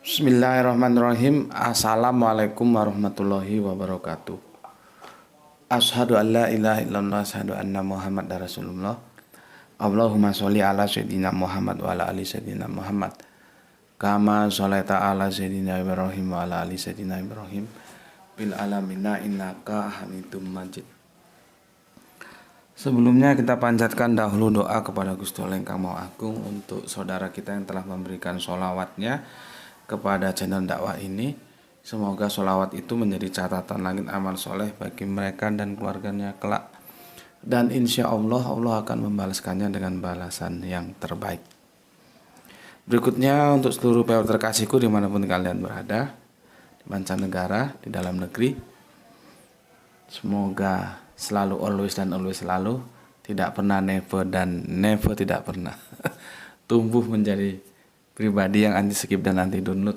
Bismillahirrahmanirrahim. Assalamualaikum warahmatullahi wabarakatuh. Asyhadu an la ilaha illallah, asyhadu anna Muhammadar Rasulullah. Allahumma sholli ala sayyidina Muhammad wa ala ali sayyidina Muhammad. Kama sholaita ala sayyidina Ibrahim wa ala ali sayyidina Ibrahim bil alamina innaka Hamidum Majid. Sebelumnya kita panjatkan dahulu doa kepada Gusti Allah Ingkang Maha Agung untuk saudara kita yang telah memberikan sholawatnya kepada channel dakwah ini. Semoga sholawat itu menjadi catatan langit amal soleh bagi mereka dan keluarganya kelak, dan insya Allah Allah akan membalaskannya dengan balasan yang terbaik. Berikutnya untuk seluruh pewarta terkasihku dimanapun kalian berada, di mancanegara, di dalam negeri, semoga selalu always dan always selalu, tidak pernah never dan never tidak pernah tumbuh menjadi pribadi yang anti skip dan anti download.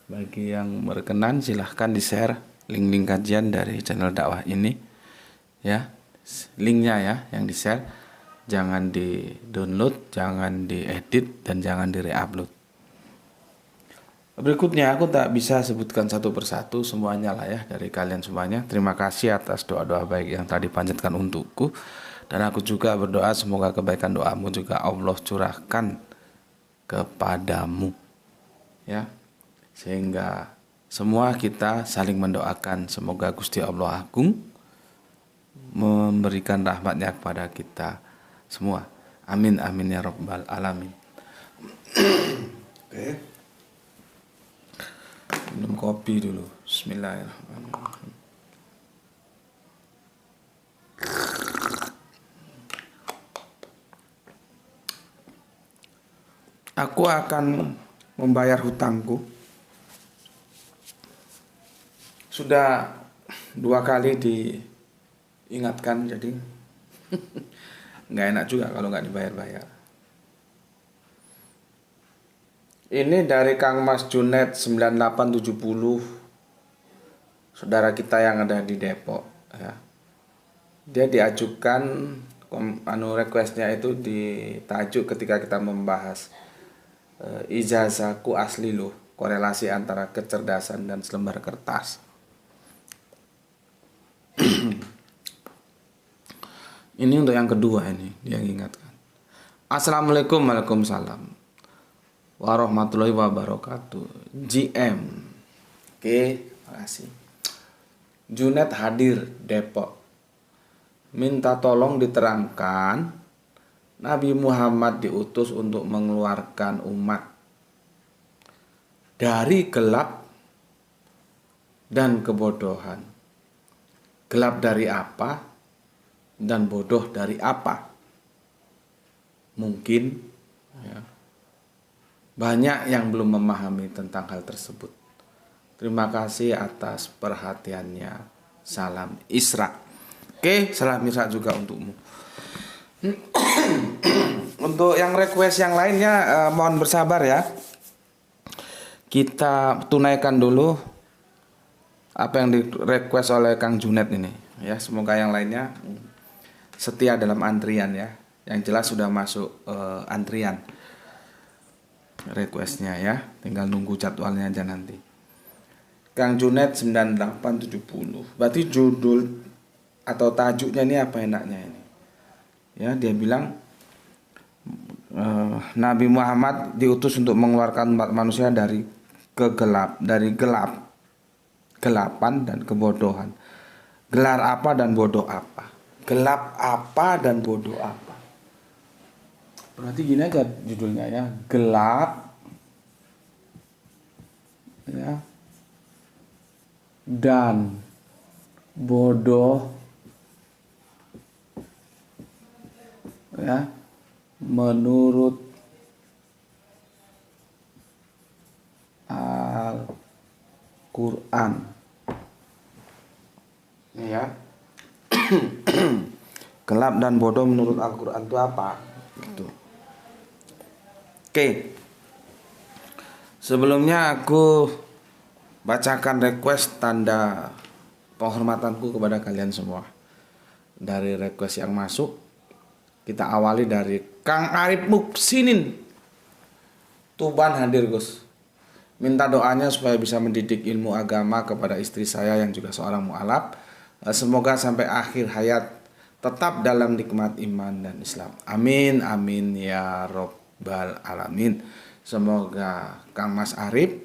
Bagi yang berkenan silahkan di share link-link kajian dari channel dakwah ini ya, linknya ya yang di share, jangan di download, jangan diedit, dan jangan di re-upload. Berikutnya aku tak bisa sebutkan satu persatu semuanya lah ya dari kalian semuanya. Terima kasih atas doa-doa baik yang tadi panjatkan untukku, dan aku juga berdoa semoga kebaikan doamu juga Allah curahkan kepadamu ya, sehingga semua kita saling mendoakan semoga Gusti Allah Agung memberikan rahmatnya kepada kita semua. Amin amin ya rabbal alamin. Oke, minum kopi dulu. Bismillahirrahmanirrahim. Aku akan membayar hutangku. Sudah 2 kali diingatkan, jadi nggak enak juga kalau nggak dibayar-bayar. Ini dari Kang Mas Junet 9870, saudara kita yang ada di Depok ya. Dia diajukan requestnya itu di tajuk ketika kita membahas ijazahku asli loh, korelasi antara kecerdasan dan selembar kertas. Ini untuk yang kedua, ini dia ingatkan. Assalamualaikum, waalaikumsalam warahmatullahi wabarakatuh. GM. Oke, makasih. Junet hadir Depok. Minta tolong diterangkan Nabi Muhammad diutus untuk mengeluarkan umat dari gelap dan kebodohan. Gelap dari apa dan bodoh dari apa? Mungkin ya, banyak yang belum memahami tentang hal tersebut. Terima kasih atas perhatiannya. Salam Isra. Oke, salam Isra juga untukmu. Untuk yang request yang lainnya mohon bersabar ya. Kita tunaikan dulu apa yang di request oleh Kang Junet ini ya. Semoga yang lainnya setia dalam antrian ya. Yang jelas sudah masuk antrian requestnya ya. Tinggal nunggu jadwalnya aja nanti. Kang Junet 9870. Berarti judul atau tajuknya ini apa enaknya ini? Ya, dia bilang Nabi Muhammad diutus untuk mengeluarkan umat manusia dari kegelapan dan kebodohan. Gelar apa dan bodoh apa? Gelap apa dan bodoh apa? Berarti gini aja judulnya ya, gelap ya dan bodoh ya menurut Al-Quran ya. Gelap dan bodoh menurut Al-Quran itu apa gitu. Oke, sebelumnya aku bacakan request tanda penghormatanku kepada kalian semua. Dari request yang masuk, kita awali dari Kang Arif Muksinin Tuban hadir Gus. Minta doanya supaya bisa mendidik ilmu agama kepada istri saya yang juga seorang mualaf. Semoga sampai akhir hayat tetap dalam nikmat iman dan Islam. Amin amin ya robbal alamin. Semoga Kang Mas Arif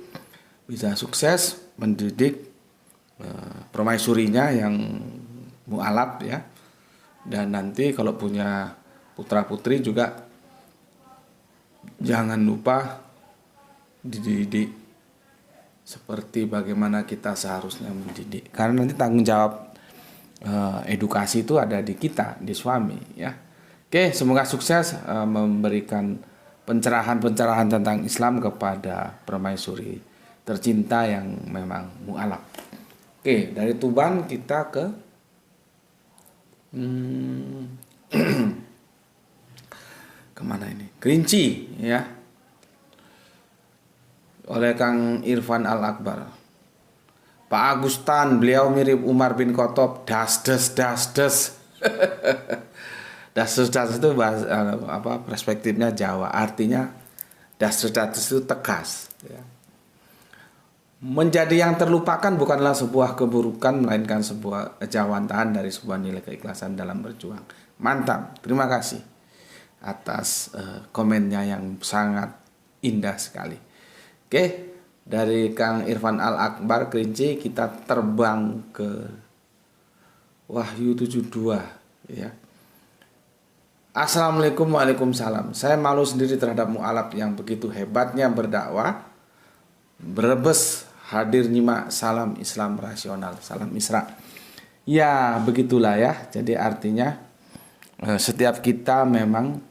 bisa sukses mendidik permaisurinya yang mualaf ya. Dan nanti kalau punya putra putri juga jangan lupa dididik seperti bagaimana kita seharusnya mendidik. Karena nanti tanggung jawab edukasi itu ada di kita, di suami ya. Oke, semoga sukses memberikan pencerahan-pencerahan tentang Islam kepada permaisuri tercinta yang memang mualaf. Oke, dari Tuban kita ke kemana ini? Kerinci ya. Oleh Kang Irfan Al-Akbar. Pak Agustan, beliau mirip Umar bin Khattab. Das. Das itu perspektifnya Jawa. Artinya das itu tegas. Ya. Menjadi yang terlupakan bukanlah sebuah keburukan, melainkan sebuah kejawantahan dari sebuah nilai keikhlasan dalam berjuang. Mantap, terima kasih atas komennya yang sangat indah sekali. Oke. Dari Kang Irfan Al-Akbar Kerinci kita terbang ke Wahyu 72 ya. Assalamualaikum, waalaikumsalam. Saya malu sendiri terhadap mualaf yang begitu hebatnya berdakwah. Brebes hadir nyimak salam Islam rasional, salam Isra. Ya begitulah ya. Jadi artinya setiap kita memang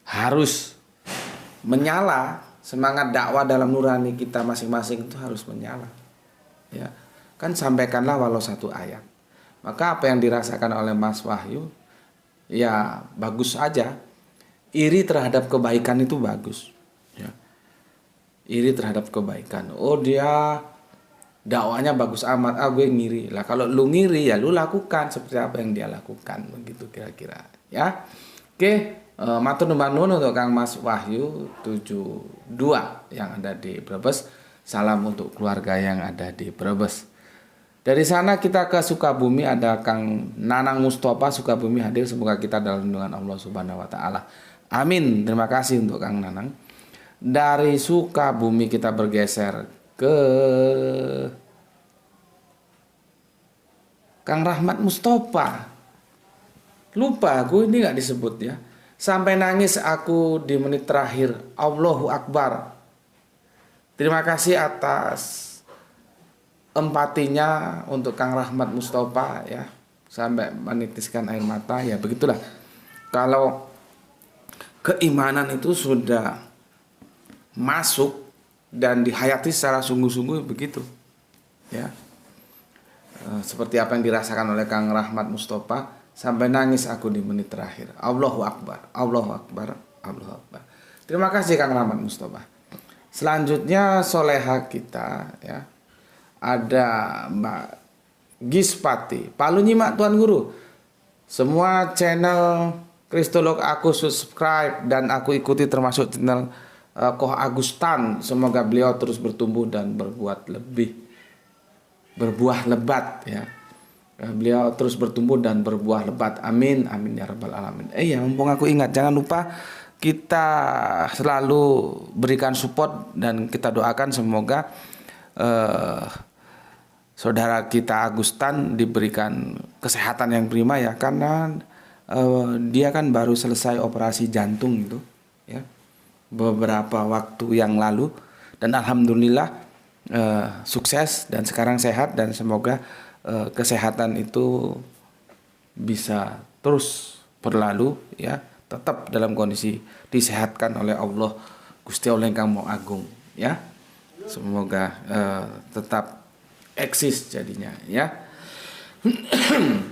harus menyala. Semangat dakwah dalam nurani kita masing-masing itu harus menyala. Ya. Kan sampaikanlah walau satu ayat. Maka apa yang dirasakan oleh Mas Wahyu ya bagus aja. Iri terhadap kebaikan itu bagus. Ya. Iri terhadap kebaikan. Oh dia dakwahnya bagus amat. Gue ngiri. Lah kalau lu ngiri ya lu lakukan seperti apa yang dia lakukan. Begitu kira-kira. Ya. Oke. Matur nuwun untuk Kang Mas Wahyu 72 yang ada di Brebes. Salam untuk keluarga yang ada di Brebes. Dari sana kita ke Sukabumi, ada Kang Nanang Mustafa Sukabumi hadir. Semoga kita dalam lindungan Allah Subhanahu wa taala. Amin. Terima kasih untuk Kang Nanang. Dari Sukabumi kita bergeser ke Kang Rahmat Mustafa. Lupa aku ini nggak disebut ya. Sampai nangis aku di menit terakhir. Allahu Akbar. Terima kasih atas empatinya untuk Kang Rahmat Mustafa ya. Sampai menitiskan air mata ya begitulah. Kalau keimanan itu sudah masuk dan dihayati secara sungguh-sungguh begitu. Ya. Seperti apa yang dirasakan oleh Kang Rahmat Mustafa. Sampai nangis aku di menit terakhir. Allahu Akbar, Allahu Akbar, Allahu Akbar. Terima kasih Kang Rahmat Mustafa. Selanjutnya soleha kita ya. Ada Mbak Gispati. Palu nyimak Tuan Guru. Semua channel Kristolog aku subscribe dan aku ikuti termasuk channel Koh Agustan. Semoga beliau terus bertumbuh dan berbuah lebat ya. Beliau terus bertumbuh dan berbuah lebat. Amin, amin ya rabbal alamin. Ya, mumpung aku ingat, jangan lupa kita selalu berikan support dan kita doakan semoga saudara kita Agustan diberikan kesehatan yang prima ya, karena dia kan baru selesai operasi jantung itu ya beberapa waktu yang lalu dan alhamdulillah sukses dan sekarang sehat dan semoga kesehatan itu bisa terus berlalu ya, tetap dalam kondisi disehatkan oleh Allah Gusti Allah yang Maha Agung ya. Semoga tetap eksis jadinya ya.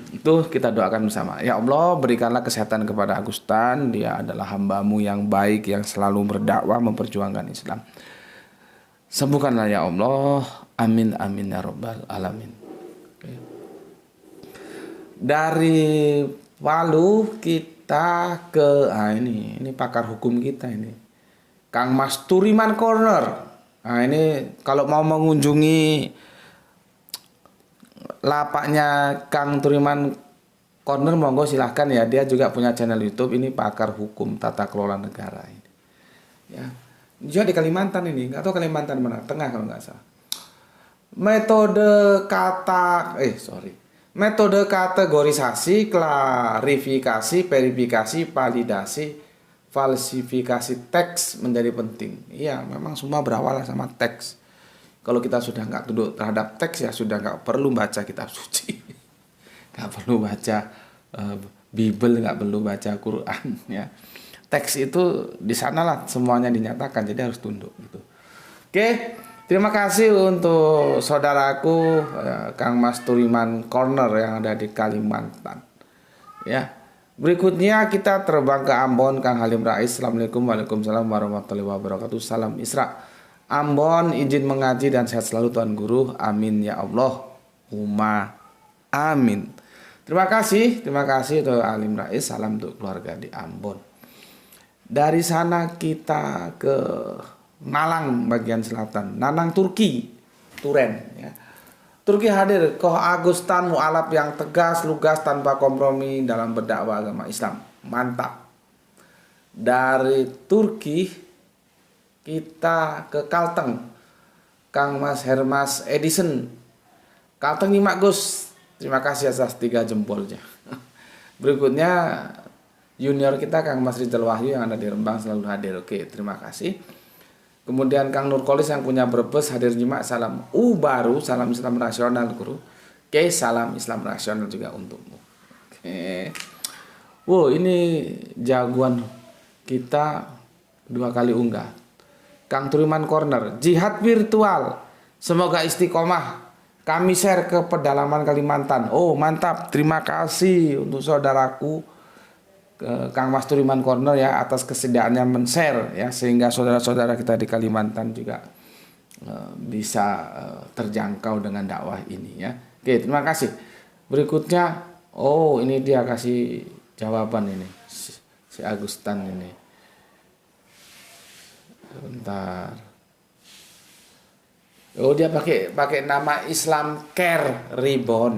Itu kita doakan bersama. Ya Allah, berikanlah kesehatan kepada Agustan. Dia adalah hamba-Mu yang baik, yang selalu berdakwah memperjuangkan Islam. Sembuhkanlah ya Allah. Amin amin ya rabbal alamin. Dari Palu kita ke ini pakar hukum kita ini, Kang Mas Turiman Corner. Nah ini kalau mau mengunjungi lapaknya Kang Turiman Corner, monggo silahkan ya. Dia juga punya channel YouTube. Ini pakar hukum tata kelola negara ini. Ya, juga di Kalimantan ini. Nggak tahu Kalimantan mana, tengah kalau nggak salah. Metode kategorisasi, klarifikasi, verifikasi, validasi, falsifikasi teks menjadi penting. Iya, memang semua berawal sama teks. Kalau kita sudah nggak tunduk terhadap teks ya sudah nggak perlu baca kitab suci, nggak perlu baca Bible, nggak perlu baca Quran ya. Teks itu di sanalah semuanya dinyatakan, jadi harus tunduk gitu. Oke, terima kasih untuk saudaraku Kang Mas Turiman Corner yang ada di Kalimantan. Ya. Berikutnya kita terbang ke Ambon, Kang Halim Rais. Assalamualaikum, waalaikumsalam warahmatullahi wabarakatuh. Salam Isra. Ambon, izin mengaji dan sehat selalu Tuan Guru. Amin ya Allah. Amin. Terima kasih untuk Halim Rais. Salam untuk keluarga di Ambon. Dari sana kita ke Malang bagian selatan, Nanang Turki, Turen ya. Turki hadir Koh Agustan mu'alaf yang tegas, lugas, tanpa kompromi dalam berdakwah agama Islam. Mantap. Dari Turki kita ke Kalteng, Kang Mas Hermas Edison. Kalteng nyimak Gus. Terima kasih atas 3 jempolnya. Berikutnya junior kita Kang Mas Rizal Wahyu yang ada di Rembang selalu hadir. Oke, terima kasih. Kemudian Kang Nurkolis yang punya Brebes hadir nyimak. Salam baru, salam Islam rasional Guru. Oke, salam Islam rasional juga untukmu. Oke. Wow, ini jagoan kita 2 kali unggah. Kang Turiman Corner, jihad virtual. Semoga istiqomah. Kami share ke pedalaman Kalimantan. Oh, mantap. Terima kasih untuk saudaraku Kang Mas Turiman Corner ya atas kesediaannya men-share ya, sehingga saudara-saudara kita di Kalimantan juga bisa terjangkau dengan dakwah ini ya. Oke, terima kasih. Berikutnya, ini dia kasih jawaban ini si Agustan ini. Bentar. Dia pakai nama Islam Care Reborn.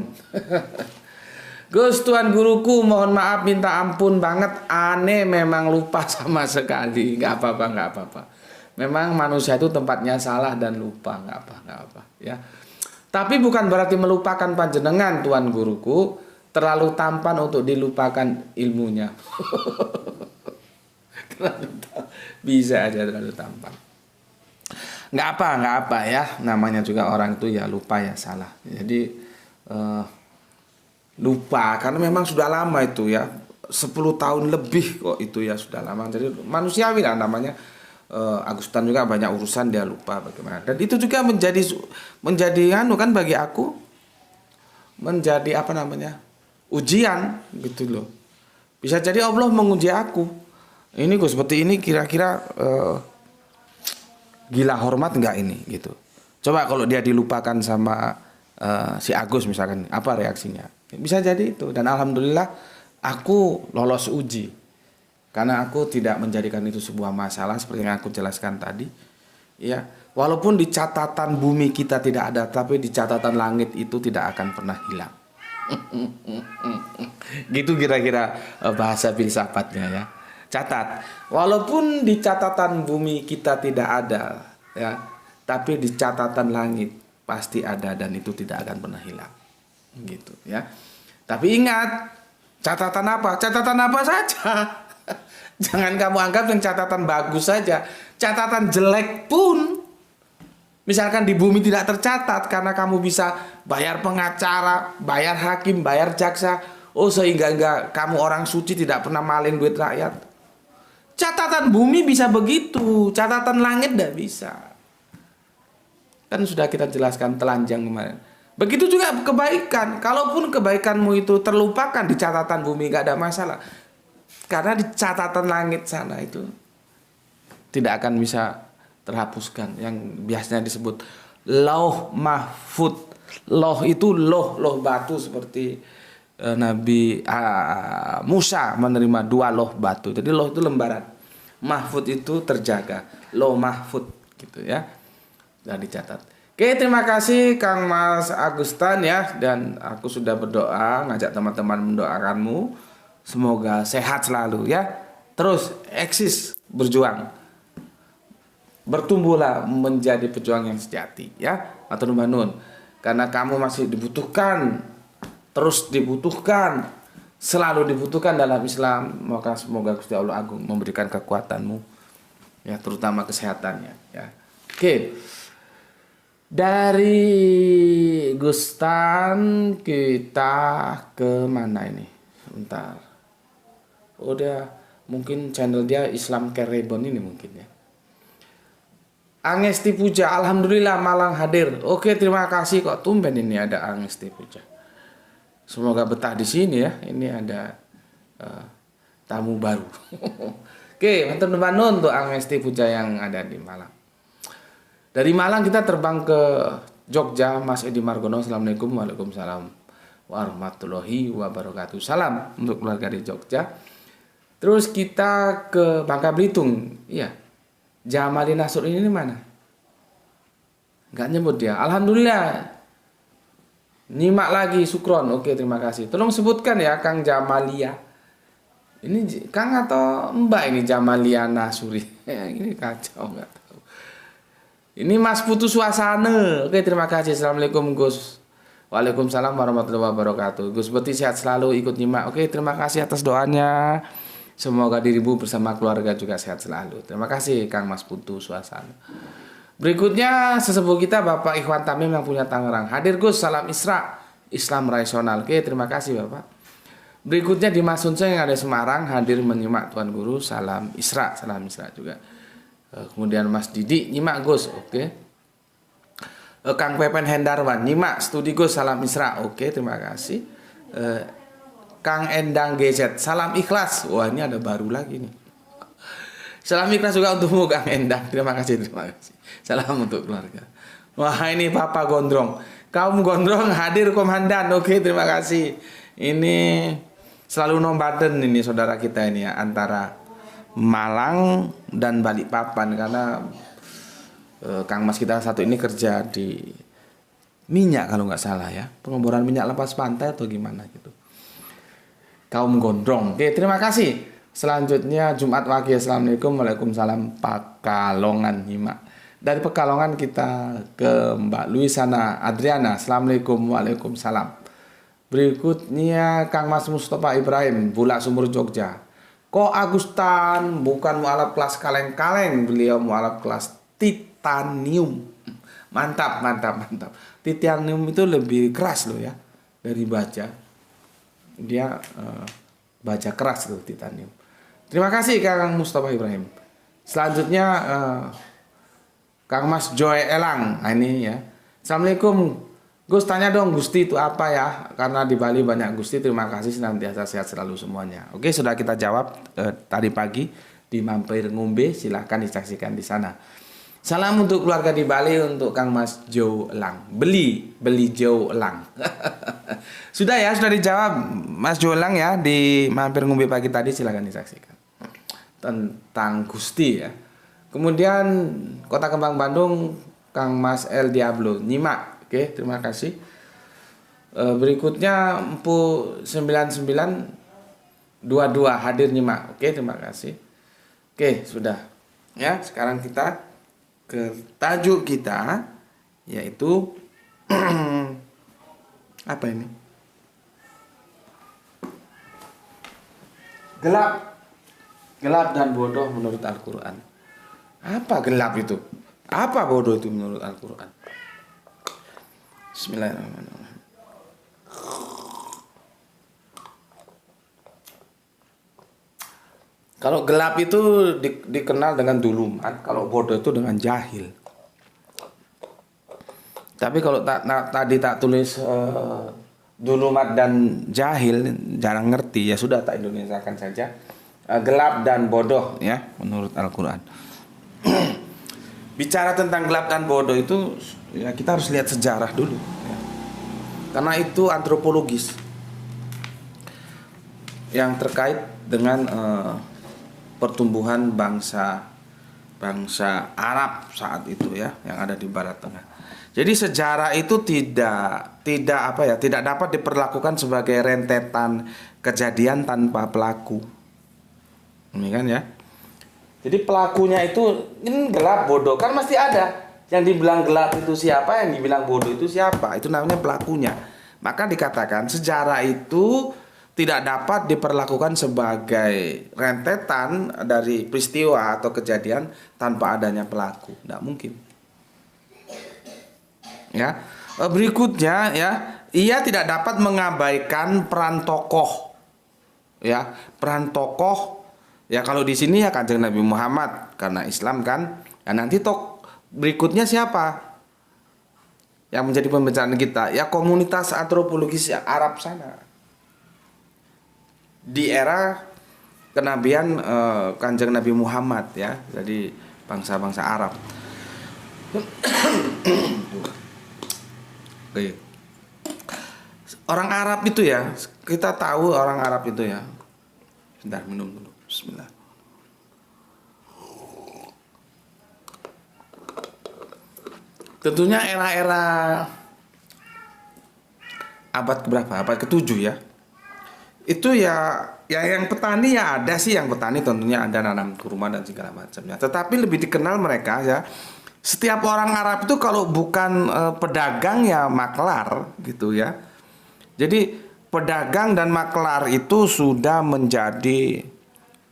Gus, Tuan Guruku, mohon maaf, minta ampun banget. Aneh memang lupa sama sekali. Nggak apa-apa. Memang manusia itu tempatnya salah dan lupa. Nggak apa. Ya. Tapi bukan berarti melupakan panjenengan, Tuan Guruku. Terlalu tampan untuk dilupakan ilmunya. Bisa aja terlalu tampan. Nggak apa ya. Namanya juga orang itu ya lupa ya salah. Jadi lupa karena memang sudah lama itu ya, 10 tahun lebih kok itu ya, sudah lama. Jadi manusiawi lah namanya. Agustan juga banyak urusan, dia lupa bagaimana. Dan itu juga menjadi kan bagi aku menjadi ujian gitu loh. Bisa jadi Allah menguji aku. Ini Gus seperti ini kira-kira gila hormat enggak ini gitu. Coba kalau dia dilupakan sama si Agus misalkan, apa reaksinya? Bisa jadi itu. Dan alhamdulillah aku lolos uji. Karena aku tidak menjadikan itu sebuah masalah seperti yang aku jelaskan tadi. Ya, walaupun di catatan bumi kita tidak ada, tapi di catatan langit itu tidak akan pernah hilang. Gitu kira-kira bahasa filsafatnya ya. Catat, walaupun di catatan bumi kita tidak ada ya, tapi di catatan langit pasti ada dan itu tidak akan pernah hilang. Gitu ya. Tapi ingat, catatan apa? Catatan apa saja. Jangan kamu anggap yang catatan bagus saja. Catatan jelek pun, misalkan di bumi tidak tercatat karena kamu bisa bayar pengacara, bayar hakim, bayar jaksa, sehingga kamu orang suci tidak pernah maling duit rakyat. Catatan bumi bisa begitu, catatan langit tidak bisa. Kan sudah kita jelaskan telanjang kemarin. Begitu juga kebaikan. Kalaupun kebaikanmu itu terlupakan di catatan bumi, gak ada masalah. Karena di catatan langit sana itu tidak akan bisa terhapuskan. Yang biasanya disebut lauh mahfud. Lauh itu loh batu seperti Nabi Musa menerima 2 loh batu. Jadi loh itu lembaran. Mahfud itu terjaga, Lauh Mahfud gitu ya. Sudah dicatat. Oke, terima kasih Kang Mas Agustan ya, dan aku sudah berdoa ngajak teman-teman mendoakanmu semoga sehat selalu ya. Terus eksis berjuang. Bertumbuhlah menjadi pejuang yang sejati ya. Matur nuwun. Karena kamu masih dibutuhkan, terus dibutuhkan, selalu dibutuhkan dalam Islam. Maka semoga Gusti Allah Agung memberikan kekuatanmu ya, terutama kesehatannya ya. Oke. Dari Gustan kita ke mana ini? Sebentar. Udah mungkin channel dia Islam Kerebon ini mungkin ya. Angesti Puja, alhamdulillah Malang hadir. Oke, terima kasih kok tumben ini ada Angesti Puja. Semoga betah di sini ya. Ini ada tamu baru. Oke, matur nuwun untuk Angesti Puja yang ada di Malang. Dari Malang kita terbang ke Jogja, Mas Edi Margono. Assalamualaikum, waalaikumsalam warahmatullahi wabarakatuh. Salam untuk keluarga di Jogja. Terus kita ke Bangka Belitung. Iya. Jamali Nasur ini mana? Enggak nyebut dia. Alhamdulillah. Nyimak lagi Sukron. Oke, terima kasih. Tolong sebutkan ya Kang Jamalia. Ini Kang atau Mbak ini Jamalia Nasuri? Ini kacau enggak. Ini Mas Putu Suasana. Oke, terima kasih. Assalamualaikum Gus. Waalaikumsalam warahmatullahi wabarakatuh. Gus Beti sehat selalu, ikut nyimak. Oke, terima kasih atas doanya. Semoga dirimu bersama keluarga juga sehat selalu. Terima kasih Kang Mas Putu Suasana. Berikutnya sesepuh kita Bapak Ikhwan Tamim yang punya Tangerang. Hadir Gus, salam Isra, Islam rasional. Oke, terima kasih Bapak. Berikutnya di Mas Sunse yang ada Semarang, hadir menyimak Tuan Guru, salam Isra juga. Kemudian Mas Didi nyimak Gus, oke. Kang Pepen Hendarwan nyimak studi Gus, salam Isra, oke, terima kasih. Kang Endang GZ, salam ikhlas. Wah, ini ada baru lagi nih. Salam ikhlas juga untukmu Kang Endang, terima kasih. Salam untuk keluarga. Wah, ini Papa Gondrong, kaum Gondrong hadir komandan, oke, terima kasih. Ini selalu nomaden ini saudara kita ini ya, antara Malang dan Balikpapan, karena Kang Mas kita satu ini kerja di minyak kalau nggak salah ya, pengeboran minyak lepas pantai atau gimana gitu. Kaum Gondrong. Oke, terima kasih. Selanjutnya Jumat Wage, assalamualaikum, waalaikumsalam Pekalongan nyimak. Dari Pekalongan kita ke Mbak Luisana Adriana, assalamualaikum, waalaikumsalam. Berikutnya Kang Mas Mustafa Ibrahim, Bulak Sumur Jogja. Kok Agustan bukan mualaf kelas kaleng-kaleng, beliau mualaf kelas titanium. Mantap. Titanium itu lebih keras loh ya dari baja. Dia baja keras loh titanium. Terima kasih Kang Mustafa Ibrahim. Selanjutnya Kang Mas Joy Elang. Nah, ini ya. Assalamualaikum. Gus, tanya dong Gusti itu apa ya? Karena di Bali banyak Gusti. Terima kasih, senantiasa sehat selalu semuanya. Oke, sudah kita jawab tadi pagi di Mampir Ngombe. Silahkan disaksikan di sana. Salam untuk keluarga di Bali, untuk Kang Mas Jo Elang. Beli Jo Elang. Sudah dijawab Mas Jo Elang ya di Mampir Ngombe pagi tadi. Silahkan disaksikan tentang Gusti ya. Kemudian Kota Kembang Bandung, Kang Mas El Diablo nyimak. Oke, terima kasih. Berikutnya Empu 9922 hadir nyimak. Oke, terima kasih. Oke, sudah. Ya, sekarang kita ke tajuk kita, yaitu apa ini? Gelap dan bodoh menurut Al-Quran. Apa gelap itu? Apa bodoh itu menurut Al-Quran? Bismillahirrahmanirrahim. Kalau gelap itu dikenal dengan dulumat, kalau bodoh itu dengan jahil. Tapi kalau tadi tak tulis dulumat dan jahil, jarang ngerti, ya sudah tak Indonesiakan saja. Gelap dan bodoh ya menurut Al-Quran. Bicara tentang gelap dan bodoh itu ya kita harus lihat sejarah dulu ya. Karena itu antropologis yang terkait dengan pertumbuhan bangsa Arab saat itu ya, yang ada di Barat Tengah. Jadi sejarah itu tidak dapat diperlakukan sebagai rentetan kejadian tanpa pelaku. Ini kan ya. Jadi pelakunya itu ini gelap bodoh, kan masih ada. Yang dibilang gelap itu siapa, yang dibilang bodoh itu siapa? Itu namanya pelakunya. Maka dikatakan sejarah itu tidak dapat diperlakukan sebagai rentetan dari peristiwa atau kejadian tanpa adanya pelaku. Tidak mungkin. Ya. Berikutnya ya, ia tidak dapat mengabaikan peran tokoh. Ya, peran tokoh ya, kalau di sini ya Kanjeng Nabi Muhammad karena Islam kan. Ya, nanti berikutnya siapa yang menjadi pembicaraan kita? Ya komunitas antropologis Arab sana. Di era kenabian Kanjeng Nabi Muhammad ya, jadi bangsa-bangsa Arab. Orang Arab itu ya, kita tahu orang Arab itu ya. Bentar, minum dulu. Bismillah. Tentunya era-era abad keberapa? Abad ke-7 ya. Itu ya yang petani ya ada sih, yang petani tentunya ada nanam kurma dan segala macamnya. Tetapi lebih dikenal mereka ya, setiap orang Arab itu kalau bukan pedagang ya maklar gitu ya. Jadi pedagang dan maklar itu sudah menjadi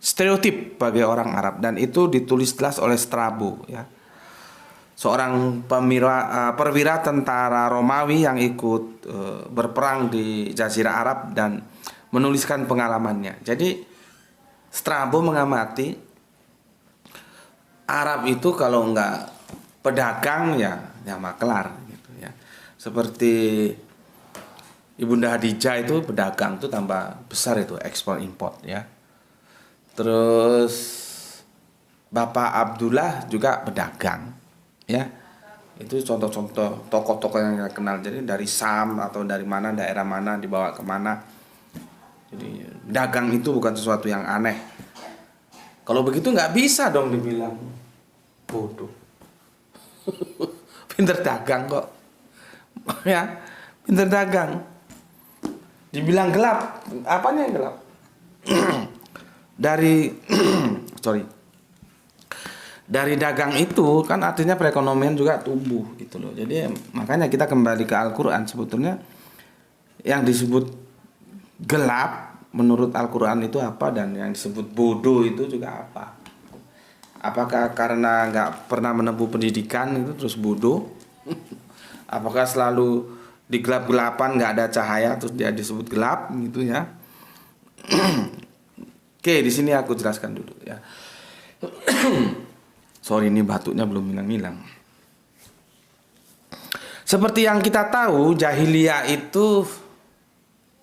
stereotip bagi orang Arab, dan itu ditulis jelas oleh Strabo ya. Seorang perwira tentara Romawi yang ikut berperang di Jazirah Arab dan menuliskan pengalamannya. Jadi Strabo mengamati Arab itu kalau enggak pedagang ya maklar gitu ya. Seperti Ibunda Khadijah itu pedagang itu tambah besar itu ekspor import ya. Terus Bapak Abdullah juga pedagang ya. Itu contoh-contoh tokoh-tokoh yang kita kenal. Jadi dari Sam atau dari mana, daerah mana, dibawa kemana. Jadi dagang itu bukan sesuatu yang aneh. Kalau begitu nggak bisa dong dibilang bodoh. Pinter dagang kok. Ya, pinter dagang. Dibilang gelap, apanya yang gelap? Dari dagang itu kan artinya perekonomian juga tumbuh gitu loh. Jadi makanya kita kembali ke Al-Qur'an, sebetulnya yang disebut gelap menurut Al-Qur'an itu apa, dan yang disebut bodoh itu juga apa? Apakah karena nggak pernah menempuh pendidikan itu terus bodoh? Apakah selalu di gelap-gelapan nggak ada cahaya terus dia disebut gelap gitu ya? Oke, di sini aku jelaskan dulu ya. Sorry, ini batuknya belum hilang-hilang. Seperti yang kita tahu, jahiliyah itu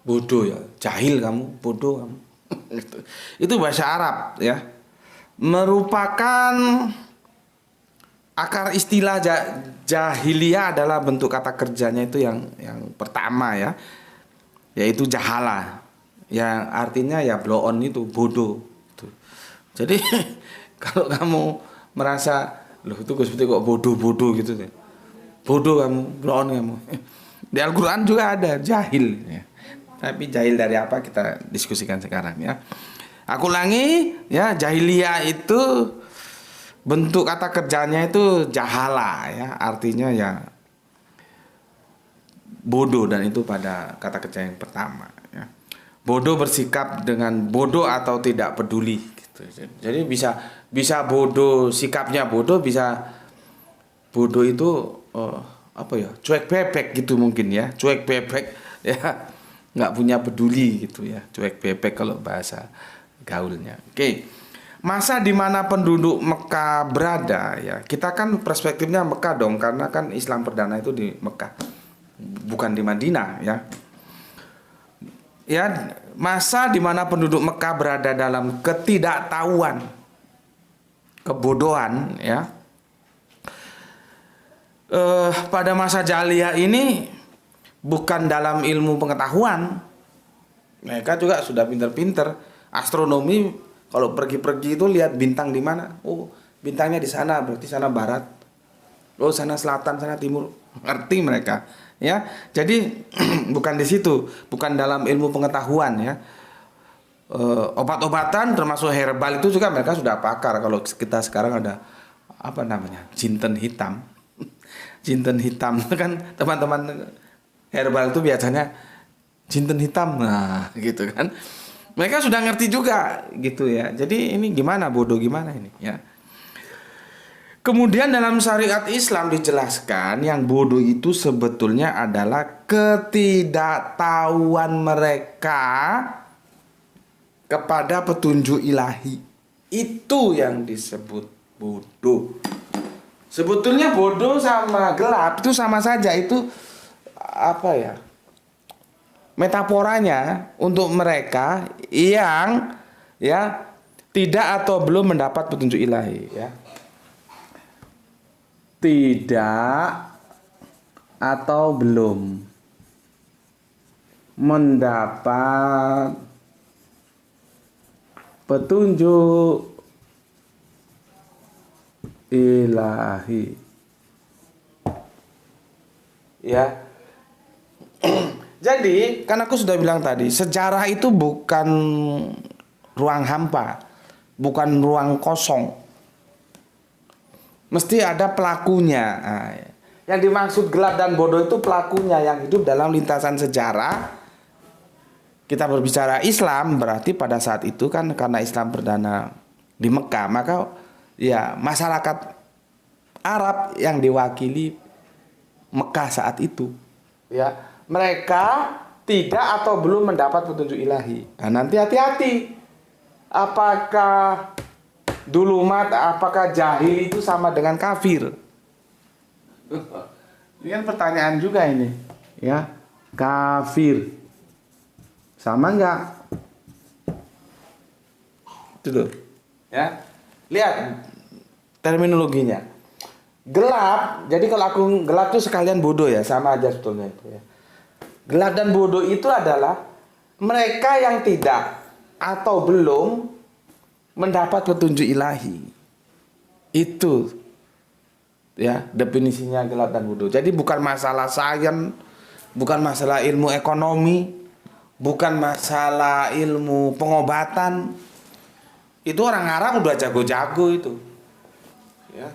bodoh ya, jahil kamu, bodoh kamu. Itu bahasa Arab ya, merupakan akar istilah jahiliyah adalah bentuk kata kerjanya itu yang pertama ya, yaitu jahala, yang artinya ya blow on itu bodoh. Jadi kalau kamu merasa loh itu Gus Putih kok bodoh gitu ya, bodoh kamu, blow on kamu. Di Al-Qur'an juga ada jahil ya. Tapi jahil dari apa kita diskusikan sekarang ya. Aku ulangi ya, jahiliyah itu bentuk kata kerjanya itu jahala ya, artinya ya bodoh, dan itu pada kata kerja yang pertama ya. Bodoh bersikap dengan bodoh atau tidak peduli gitu. Jadi bisa bodoh, sikapnya bodoh, bisa bodoh itu cuek bebek gitu mungkin ya, cuek bebek ya. Nggak punya peduli gitu ya, cuek bebek kalau bahasa gaulnya. Oke. Masa di mana penduduk Mekah berada ya, kita kan perspektifnya Mekah dong, karena kan Islam perdana itu di Mekah, bukan di Madinah ya. Ya, masa di mana penduduk Mekah berada dalam ketidaktahuan, kebodohan ya. Pada masa jahiliyah ini bukan dalam ilmu pengetahuan, mereka juga sudah pinter-pinter. Astronomi Kalau pergi-pergi itu lihat bintang di mana? Oh, bintangnya di sana, berarti sana barat. Oh, sana selatan, sana timur. Ngerti mereka, ya. Jadi bukan di situ, bukan dalam ilmu pengetahuan, ya. Obat-obatan termasuk herbal itu juga mereka sudah pakar. Kalau kita sekarang ada apa namanya, jinten hitam. Jinten hitam itu kan teman-teman herbal itu biasanya jinten hitam, nah gitu kan. Mereka sudah ngerti juga gitu ya. Jadi ini gimana bodoh gimana ini ya. Kemudian dalam syariat Islam dijelaskan yang bodoh itu sebetulnya adalah ketidaktahuan mereka kepada petunjuk ilahi. Itu yang disebut bodoh. Sebetulnya bodoh sama gelap itu sama saja, itu apa ya? Metaforanya untuk mereka yang ya tidak atau belum mendapat petunjuk ilahi, ya. Tidak atau belum mendapat petunjuk ilahi, ya. Jadi, kan aku sudah bilang tadi, sejarah itu bukan ruang hampa, bukan ruang kosong. Mesti ada pelakunya. Nah, yang dimaksud gelap dan bodoh itu pelakunya yang hidup dalam lintasan sejarah. Kita berbicara Islam, berarti pada saat itu kan karena Islam perdana di Mekah, maka ya masyarakat Arab yang diwakili Mekah saat itu, ya. Mereka tidak atau belum mendapat petunjuk ilahi. Nah, nanti hati-hati. Apakah dulumat, apakah jahil itu sama dengan kafir? Ini kan pertanyaan juga ini, ya. Kafir sama enggak? Itu loh, ya. Lihat terminologinya. Gelap, jadi kalau aku gelap itu sekalian bodoh ya, sama aja sebetulnya itu ya. Gelap dan bodoh itu adalah mereka yang tidak atau belum mendapat petunjuk ilahi. Itu ya definisinya gelap dan bodoh. Jadi bukan masalah sains, bukan masalah ilmu ekonomi, bukan masalah ilmu pengobatan. Itu orang Arab udah jago-jago itu. Ya.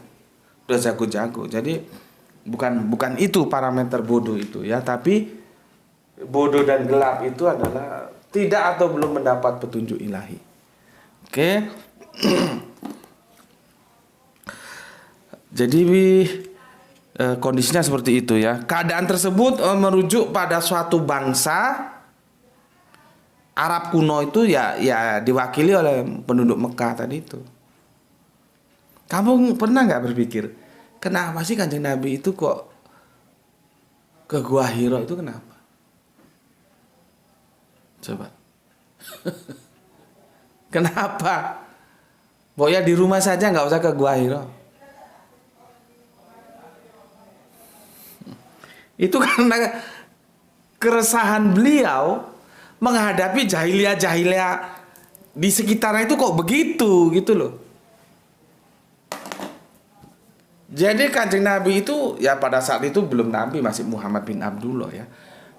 Udah jago-jago. Jadi bukan itu parameter bodoh itu ya, tapi bodoh dan gelap itu adalah tidak atau belum mendapat petunjuk ilahi. Oke. Jadi kondisinya seperti itu ya. Keadaan tersebut merujuk pada suatu bangsa Arab kuno itu ya diwakili oleh penduduk Mekah tadi itu. Kamu pernah nggak berpikir kenapa sih Kanjeng Nabi itu kok ke Gua Hira itu kenapa? Coba. Kenapa? Pokoknya di rumah saja nggak usah ke Gua Hira. Itu karena keresahan beliau menghadapi jahiliyah di sekitarnya itu kok begitu gitu loh. Jadi Kanjeng Nabi itu ya pada saat itu belum Nabi, masih Muhammad bin Abdullah ya.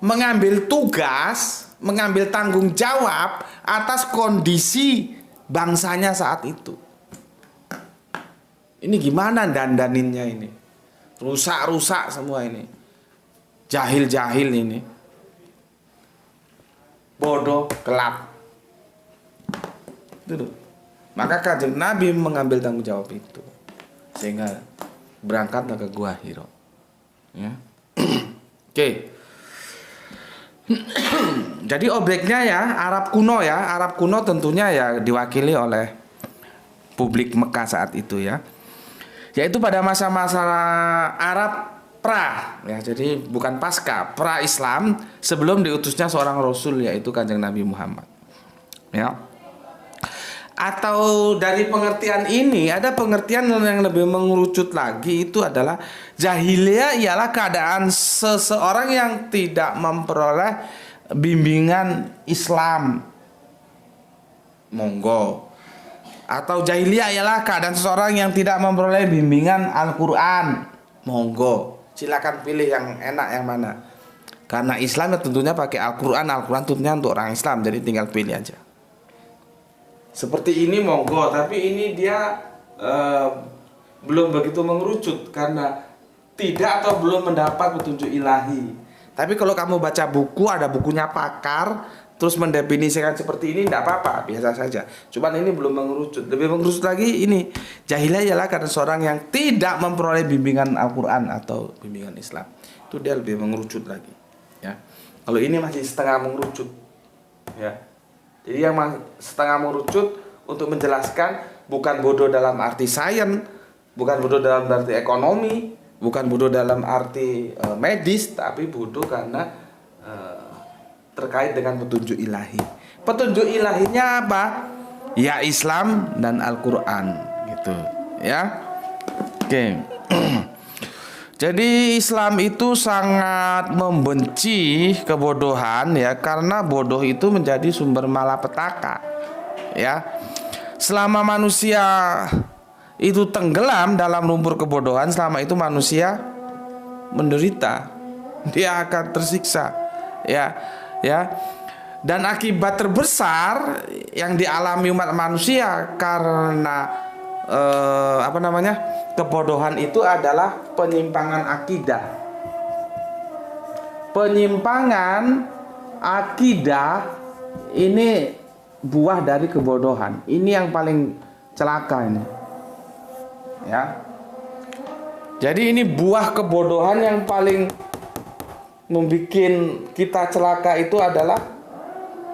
Mengambil tugas, mengambil tanggung jawab atas kondisi bangsanya saat itu. Ini gimana dandaninnya ini? Rusak-rusak semua ini. Jahil-jahil ini. Bodoh, gelap. Itu. Maka Kanjeng Nabi mengambil tanggung jawab itu. Sehingga berangkatlah ke Gua Hira. Ya. Oke. Jadi objeknya ya Arab kuno ya. Arab kuno tentunya ya diwakili oleh publik Mekah saat itu ya. Yaitu pada masa-masa Arab pra ya. Jadi bukan pasca, pra Islam sebelum diutusnya seorang rasul yaitu Kanjeng Nabi Muhammad. Ya. Atau dari pengertian ini ada pengertian yang lebih mengerucut lagi, itu adalah jahiliyah ialah keadaan seseorang yang tidak memperoleh bimbingan Islam. Monggo. Atau jahiliyah ialah keadaan seseorang yang tidak memperoleh bimbingan Al-Quran. Monggo, silakan pilih yang enak yang mana. Karena Islam tentunya pakai Al-Quran. Al-Quran tentunya untuk orang Islam, jadi tinggal pilih aja. Seperti ini monggo, tapi ini dia belum begitu mengerucut karena tidak atau belum mendapat petunjuk ilahi. Tapi kalau kamu baca buku, ada bukunya pakar, terus mendefinisikan seperti ini, tidak apa-apa, biasa saja. Cuman ini belum mengerucut. Lebih mengerucut lagi ini, jahiliyah ialah karena seorang yang tidak memperoleh bimbingan Al-Quran atau bimbingan Islam. Itu dia lebih mengerucut lagi. Ya, kalau ini masih setengah mengerucut. Ya, jadi yang setengah mengerucut untuk menjelaskan bukan bodoh dalam arti sains, bukan bodoh dalam arti ekonomi, bukan bodoh dalam arti medis, tapi bodoh karena terkait dengan petunjuk ilahi. Petunjuk ilahinya apa? Ya Islam dan Al-Quran gitu ya. Oke. Jadi Islam itu sangat membenci kebodohan ya, karena bodoh itu menjadi sumber malapetaka ya. Selama manusia itu tenggelam dalam lumpur kebodohan, selama itu manusia menderita, dia akan tersiksa ya. Dan akibat terbesar yang dialami umat manusia karena kebodohan itu adalah penyimpangan akidah. Penyimpangan akidah ini buah dari kebodohan. Ini yang paling celaka ini. Ya. Jadi ini buah kebodohan yang paling membuat kita celaka itu adalah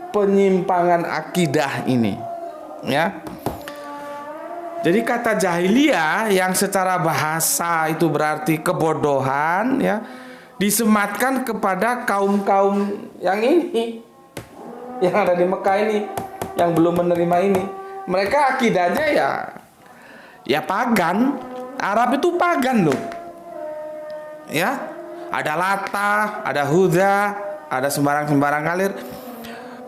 penyimpangan akidah ini, ya. Jadi kata jahiliyah yang secara bahasa itu berarti kebodohan, ya, disematkan kepada kaum-kaum yang ini, yang ada di Mekah ini, yang belum menerima ini. Mereka akidahnya ya pagan. Arab itu pagan loh, ya. Ada Lata, ada Huda, ada sembarang-sembarang kalir.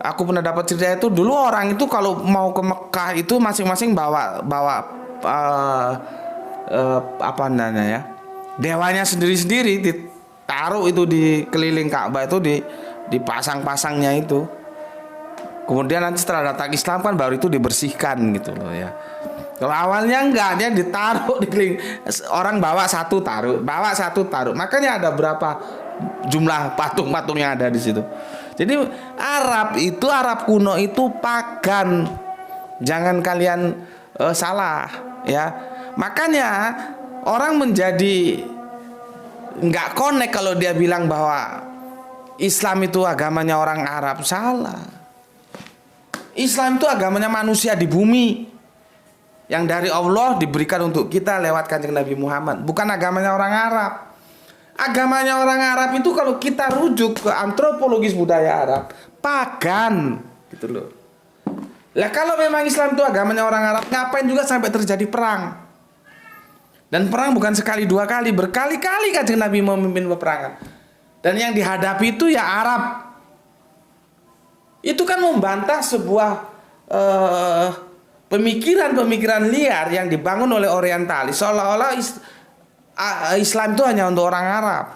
Aku pernah dapat cerita itu, dulu orang itu kalau mau ke Mekah itu masing-masing bawa apa namanya ya, dewanya sendiri-sendiri, ditaruh itu di keliling Ka'bah itu, dipasang-pasangnya itu. Kemudian nanti setelah datang Islam kan baru itu dibersihkan gitu loh ya. Kalau awalnya enggak, dia ditaruh di keliling. Orang bawa satu taruh, Makanya ada berapa jumlah patung-patung yang ada di situ. Jadi Arab kuno itu pagan. Jangan kalian salah ya. Makanya orang menjadi enggak connect kalau dia bilang bahwa Islam itu agamanya orang Arab. Salah. Islam itu agamanya manusia di bumi, yang dari Allah diberikan untuk kita lewat Kanjeng Nabi Muhammad. Bukan agamanya orang Arab. Agamanya orang Arab itu kalau kita rujuk ke antropologis budaya Arab, pagan gitu loh. Lah kalau memang Islam itu agamanya orang Arab, ngapain juga sampai terjadi perang? Dan perang bukan sekali dua kali, berkali-kali Kanjeng Nabi memimpin peperangan. Dan yang dihadapi itu ya Arab. Itu kan membantah sebuah pemikiran-pemikiran liar yang dibangun oleh orientalis, seolah-olah Islam itu hanya untuk orang Arab.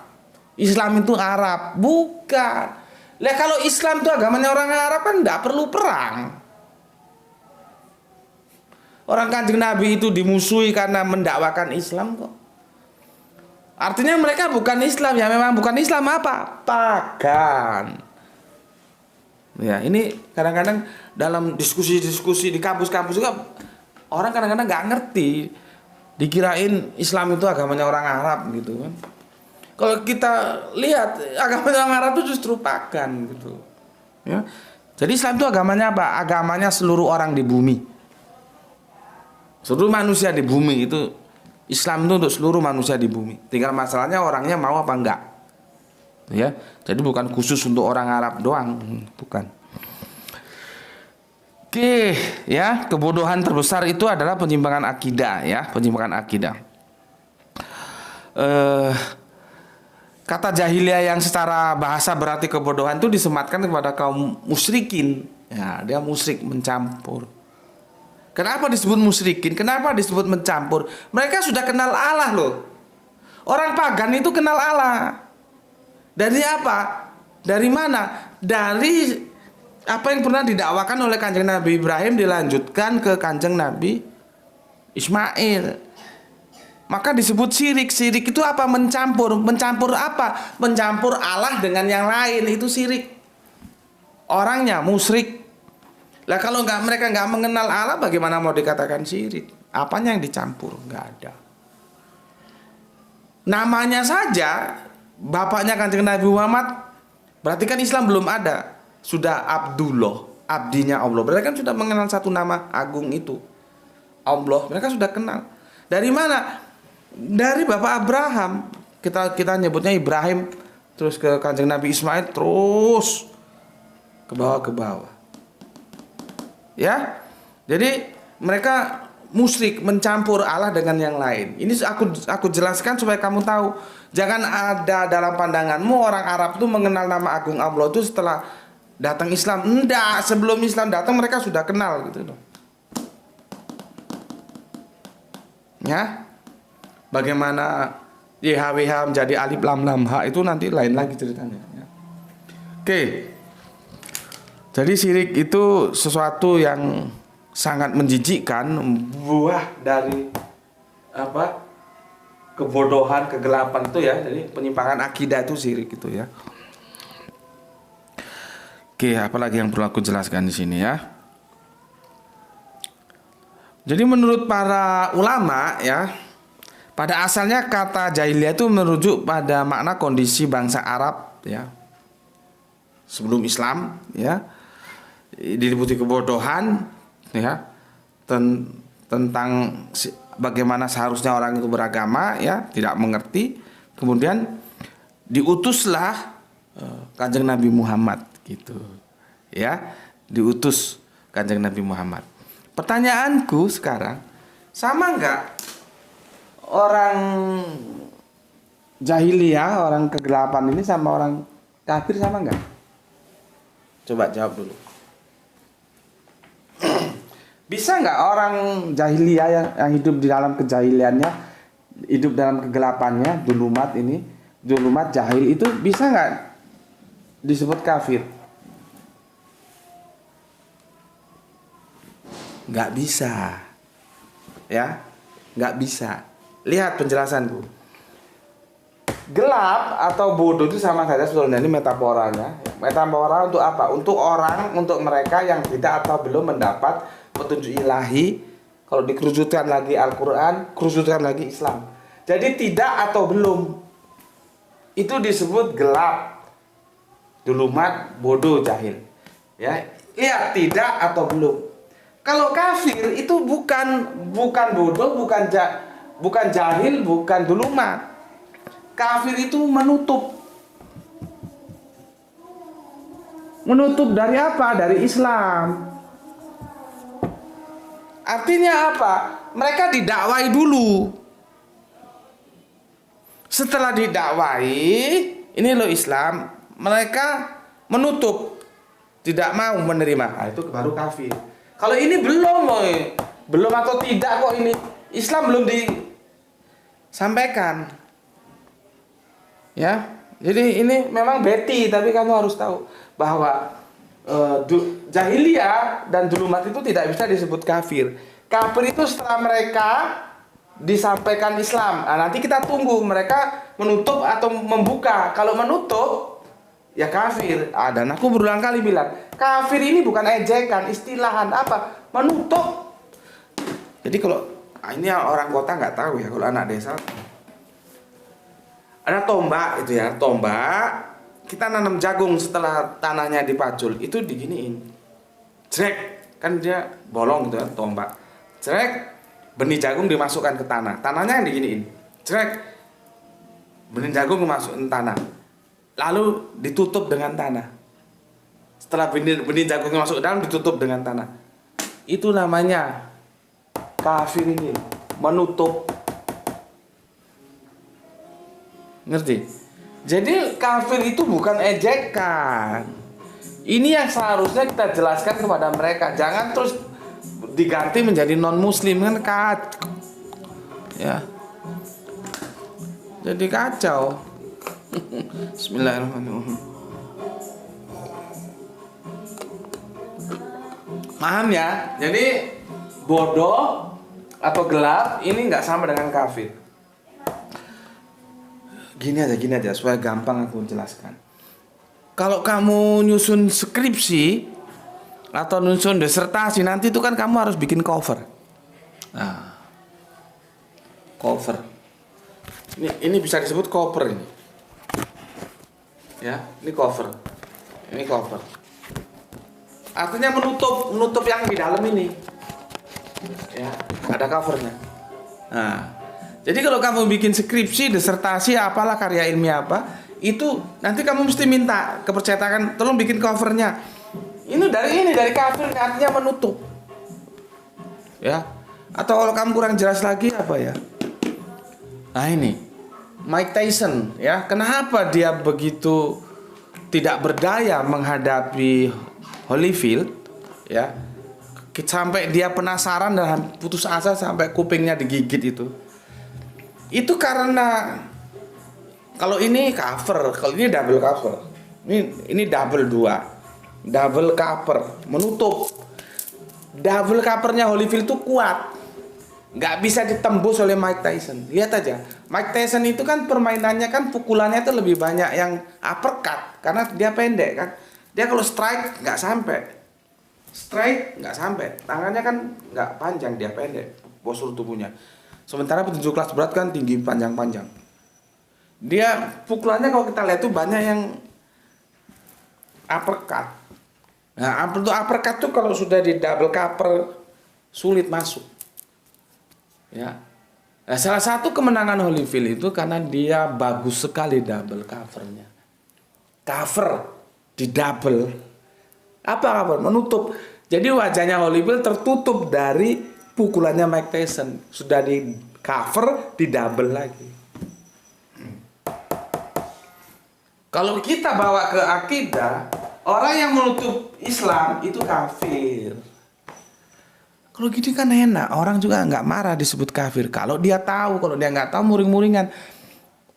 Islam itu Arab, bukan. Lah kalau Islam itu agamanya orang Arab kan tidak perlu perang. Orang Kanjeng Nabi itu dimusuhi karena mendakwakan Islam kok. Artinya mereka bukan Islam, ya memang bukan Islam apa? Pagan. Ya, ini kadang-kadang dalam diskusi-diskusi di kampus-kampus juga orang kadang-kadang nggak ngerti, dikirain Islam itu agamanya orang Arab gitu kan. Kalau kita lihat agamanya orang Arab itu justru pagan gitu. Ya. Jadi Islam itu agamanya apa? Agamanya seluruh orang di bumi, seluruh manusia di bumi. Itu Islam itu untuk seluruh manusia di bumi. Tinggal masalahnya orangnya mau apa enggak. Ya, jadi bukan khusus untuk orang Arab doang, bukan. Oke, ya, kebodohan terbesar itu adalah penyimpangan akidah, ya, penyimpangan akidah. Kata jahiliyah yang secara bahasa berarti kebodohan itu disematkan kepada kaum musyrikin. Ya, dia musyrik, mencampur. Kenapa disebut musyrikin? Kenapa disebut mencampur? Mereka sudah kenal Allah loh. Orang pagan itu kenal Allah. Dari apa? Dari mana? Dari apa yang pernah didakwakan oleh Kanjeng Nabi Ibrahim dilanjutkan ke Kanjeng Nabi Ismail. Maka disebut syirik. Syirik itu apa? Mencampur. Mencampur apa? Mencampur Allah dengan yang lain. Itu syirik. Orangnya musyrik. Lah kalau mereka nggak mengenal Allah, bagaimana mau dikatakan syirik? Apanya yang dicampur? Nggak ada. Namanya saja, bapaknya Kanjeng Nabi Muhammad, berarti kan Islam belum ada. Sudah Abdullah, abdinya Allah. Mereka kan sudah mengenal satu nama agung itu, Allah. Mereka sudah kenal. Dari mana? Dari bapak Abraham. Kita nyebutnya Ibrahim, terus ke Kanjeng Nabi Ismail, terus ke bawah. Ya, jadi mereka musyrik, mencampur Allah dengan yang lain. Ini aku jelaskan supaya kamu tahu. Jangan ada dalam pandanganmu orang Arab itu mengenal nama agung Allah itu setelah datang Islam. Enggak, sebelum Islam datang mereka sudah kenal gitu loh. Ya, bagaimana YHWH menjadi alif lam lam ha itu nanti lain lagi ceritanya. Ya. Oke. Jadi syirik itu sesuatu yang sangat menjijikkan, buah dari apa? Kebodohan, kegelapan itu ya. Jadi penyimpangan akidah itu syirik itu ya. Oke, apalagi yang perlu aku jelaskan di sini ya. Jadi menurut para ulama ya, pada asalnya kata jahiliyah itu merujuk pada makna kondisi bangsa Arab ya. Sebelum Islam ya. Diliputi kebodohan ya tentang bagaimana seharusnya orang itu beragama ya, tidak mengerti. Kemudian diutuslah Kanjeng Nabi Muhammad gitu ya, diutus Kanjeng Nabi Muhammad. Pertanyaanku sekarang, sama enggak orang jahiliyah, orang kegelapan ini sama orang kafir, sama enggak? Coba jawab dulu. Bisa nggak orang jahiliyah yang hidup di dalam kejahiliannya, hidup dalam kegelapannya, dulumat jahil itu bisa nggak disebut kafir? Nggak bisa, ya, nggak bisa. Lihat penjelasanku. Gelap atau bodoh itu sama saja sebetulnya, ini metaforanya. Metafora untuk apa? Untuk mereka yang tidak atau belum mendapat petunjuk ilahi. Kalau dikerucutkan lagi Al-Quran, kerucutkan lagi Islam. Jadi tidak atau belum, itu disebut gelap, dulumat, bodoh, jahil. Ya, lihat, tidak atau belum. Kalau kafir itu bukan bodoh, bukan jahil, bukan dulumat. Kafir itu menutup dari apa? Dari Islam. Artinya apa? Mereka didakwai dulu. Setelah didakwai, ini loh Islam, mereka menutup, tidak mau menerima. Nah, itu baru kafir. Kalau ini belum atau tidak kok, ini Islam belum disampaikan. Ya, jadi ini memang beti, tapi kamu harus tahu bahwa jahiliyah dan dulumat itu tidak bisa disebut kafir. Kafir itu setelah mereka disampaikan Islam. Nah, nanti kita tunggu mereka menutup atau membuka. Kalau menutup, ya kafir. Dan aku berulang kali bilang, kafir ini bukan ejekan, istilahan apa? Menutup. Jadi kalau ini orang kota nggak tahu ya, kalau anak desa ada tombak itu ya, tombak. Kita nanam jagung setelah tanahnya dipacul, itu diginiin. Jrek, kan dia bolong gitu ya, tombak. Jrek, benih jagung dimasukkan ke tanah. Tanahnya yang diginiin. Jrek, benih jagung dimasukkan tanah. Lalu ditutup dengan tanah. Setelah benih jagung masuk ke dalam, ditutup dengan tanah. Itu namanya kafir ini, menutup. Ngerti? Jadi kafir itu bukan ejekan. Ini yang seharusnya kita jelaskan kepada mereka. Jangan terus diganti menjadi non muslim kan kacau. Ya. Jadi kacau. Bismillahirrahmanirrahim. Paham ya? Jadi bodoh atau gelap ini nggak sama dengan kafir. Gini aja supaya gampang aku jelaskan. Kalau kamu nyusun skripsi atau nyusun disertasi nanti itu kan kamu harus bikin cover. Nah, cover. Ini bisa disebut cover ini. Ya, ini cover. Ini cover. Artinya menutup yang di dalam ini. Ya, ada covernya. Nah, jadi kalau kamu bikin skripsi, disertasi, apalah karya ilmiah apa, itu nanti kamu mesti minta ke percetakan, tolong bikin covernya. Ini dari kafir, artinya menutup. Ya. Atau kalau kamu kurang jelas lagi apa ya? Nah ini, Mike Tyson, ya. Kenapa dia begitu tidak berdaya menghadapi Holyfield, ya? Sampai dia penasaran dan putus asa sampai kupingnya digigit itu. Itu karena kalau ini cover, kalau ini double cover. Ini double 2. Double cover, menutup. Double covernya Holyfield itu kuat. Nggak bisa ditembus oleh Mike Tyson. Lihat aja. Mike Tyson itu kan permainannya kan pukulannya itu lebih banyak yang uppercut karena dia pendek kan. Dia kalau strike nggak sampai. Straight nggak sampai, tangannya kan nggak panjang, dia pendek postur tubuhnya. Sementara petinju kelas berat kan tinggi panjang-panjang. Dia pukulannya kalau kita lihat tuh banyak yang uppercut. Nah, untuk uppercut tuh kalau sudah di double cover sulit masuk. Ya. Nah, salah satu kemenangan Holyfield itu karena dia bagus sekali double covernya. Cover di double. Apa kabar? Menutup. Jadi wajahnya Holyfield tertutup dari pukulannya Mike Tyson. Sudah di cover, di double lagi. Kalau kita bawa ke akidah, orang yang menutup Islam itu kafir. Kalau gini kan enak, orang juga nggak marah disebut kafir. Kalau dia tahu, kalau dia nggak tahu muring-muringan.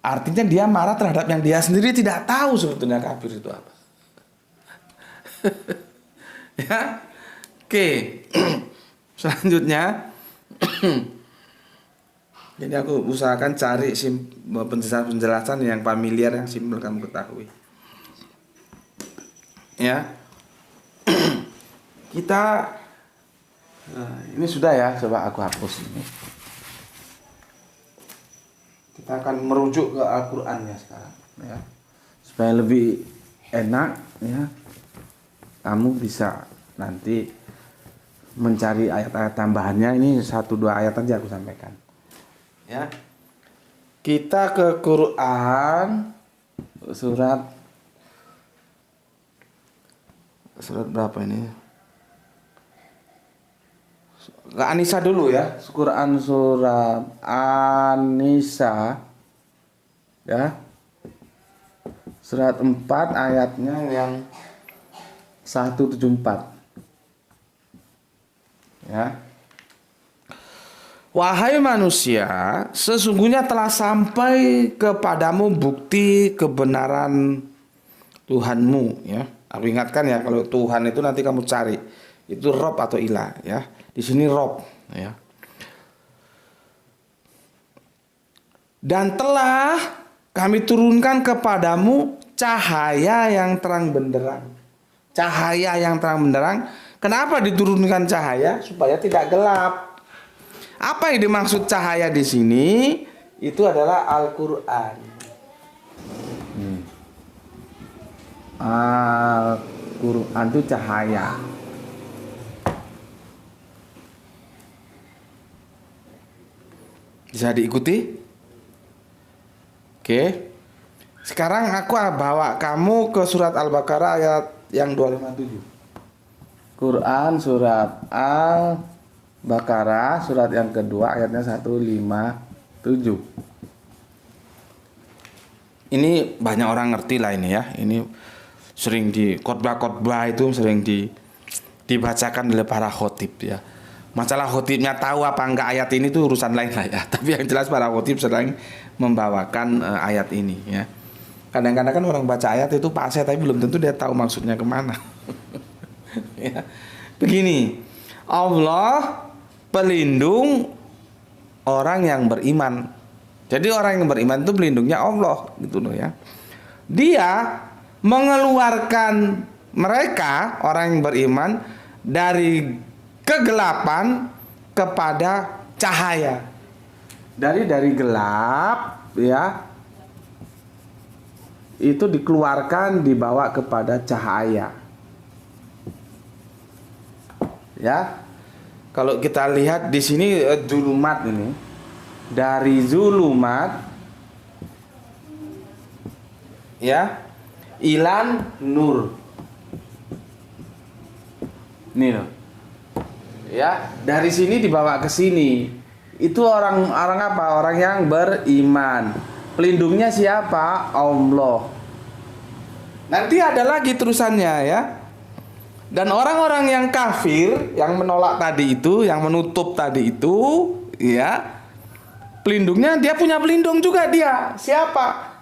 Artinya dia marah terhadap yang dia sendiri tidak tahu sebetulnya kafir itu apa. Ya, oke. Selanjutnya, jadi aku usahakan cari penjelasan yang familiar, yang simpel kamu ketahui. Ya, kita ini sudah ya, coba aku hapus ini. Kita akan merujuk ke Al-Quran ya sekarang, ya, supaya lebih enak, ya. Kamu bisa nanti mencari ayat-ayat tambahannya. Ini 1-2 ayat aja aku sampaikan. Ya. Kita ke Quran surat berapa ini? Ke An-Nisa dulu ya. Quran surat An-Nisa. Ya. Surat 4 ayatnya yang 174. Ya. Wahai manusia, sesungguhnya telah sampai kepadamu bukti kebenaran Tuhanmu, ya. Aku ingatkan ya, kalau Tuhan itu nanti kamu cari itu Rob atau Ilah, ya. Di sini Rob, ya. Dan telah kami turunkan kepadamu cahaya yang terang benderang. Cahaya yang terang benderang. Kenapa diturunkan cahaya? Supaya tidak gelap. Apa yang dimaksud cahaya di sini? Itu adalah Al-Quran. Al-Quran itu cahaya. Bisa diikuti? Oke. Sekarang aku bawa kamu ke surat Al-Baqarah ayat yang 257. Quran surat Al-Baqarah surat yang kedua ayatnya 157. Ini banyak orang ngerti lah ini ya. Ini sering di khotbah-khotbah itu sering dibacakan oleh para khotib ya. Masalah khotibnya tahu apa enggak ayat ini tuh urusan lain lah ya. Tapi yang jelas para khotib sedang membawakan ayat ini ya. Kadang-kadang kan orang baca ayat itu pasif tapi belum tentu dia tahu maksudnya kemana. Ya. Begini, Allah pelindung orang yang beriman. Jadi orang yang beriman itu pelindungnya Allah gitu loh ya. Dia mengeluarkan mereka orang yang beriman dari kegelapan kepada cahaya. Dari gelap ya. Itu dikeluarkan dibawa kepada cahaya. Ya. Kalau kita lihat di sini zulumat ini. Dari zulumat ya ilan nur. Nih loh. Ya, dari sini dibawa ke sini. Itu orang apa? Orang yang beriman. Pelindungnya siapa? Allah. Nanti ada lagi terusannya ya. Dan orang-orang yang kafir, yang menolak tadi itu, yang menutup tadi itu, ya, pelindungnya dia punya pelindung juga dia. Siapa?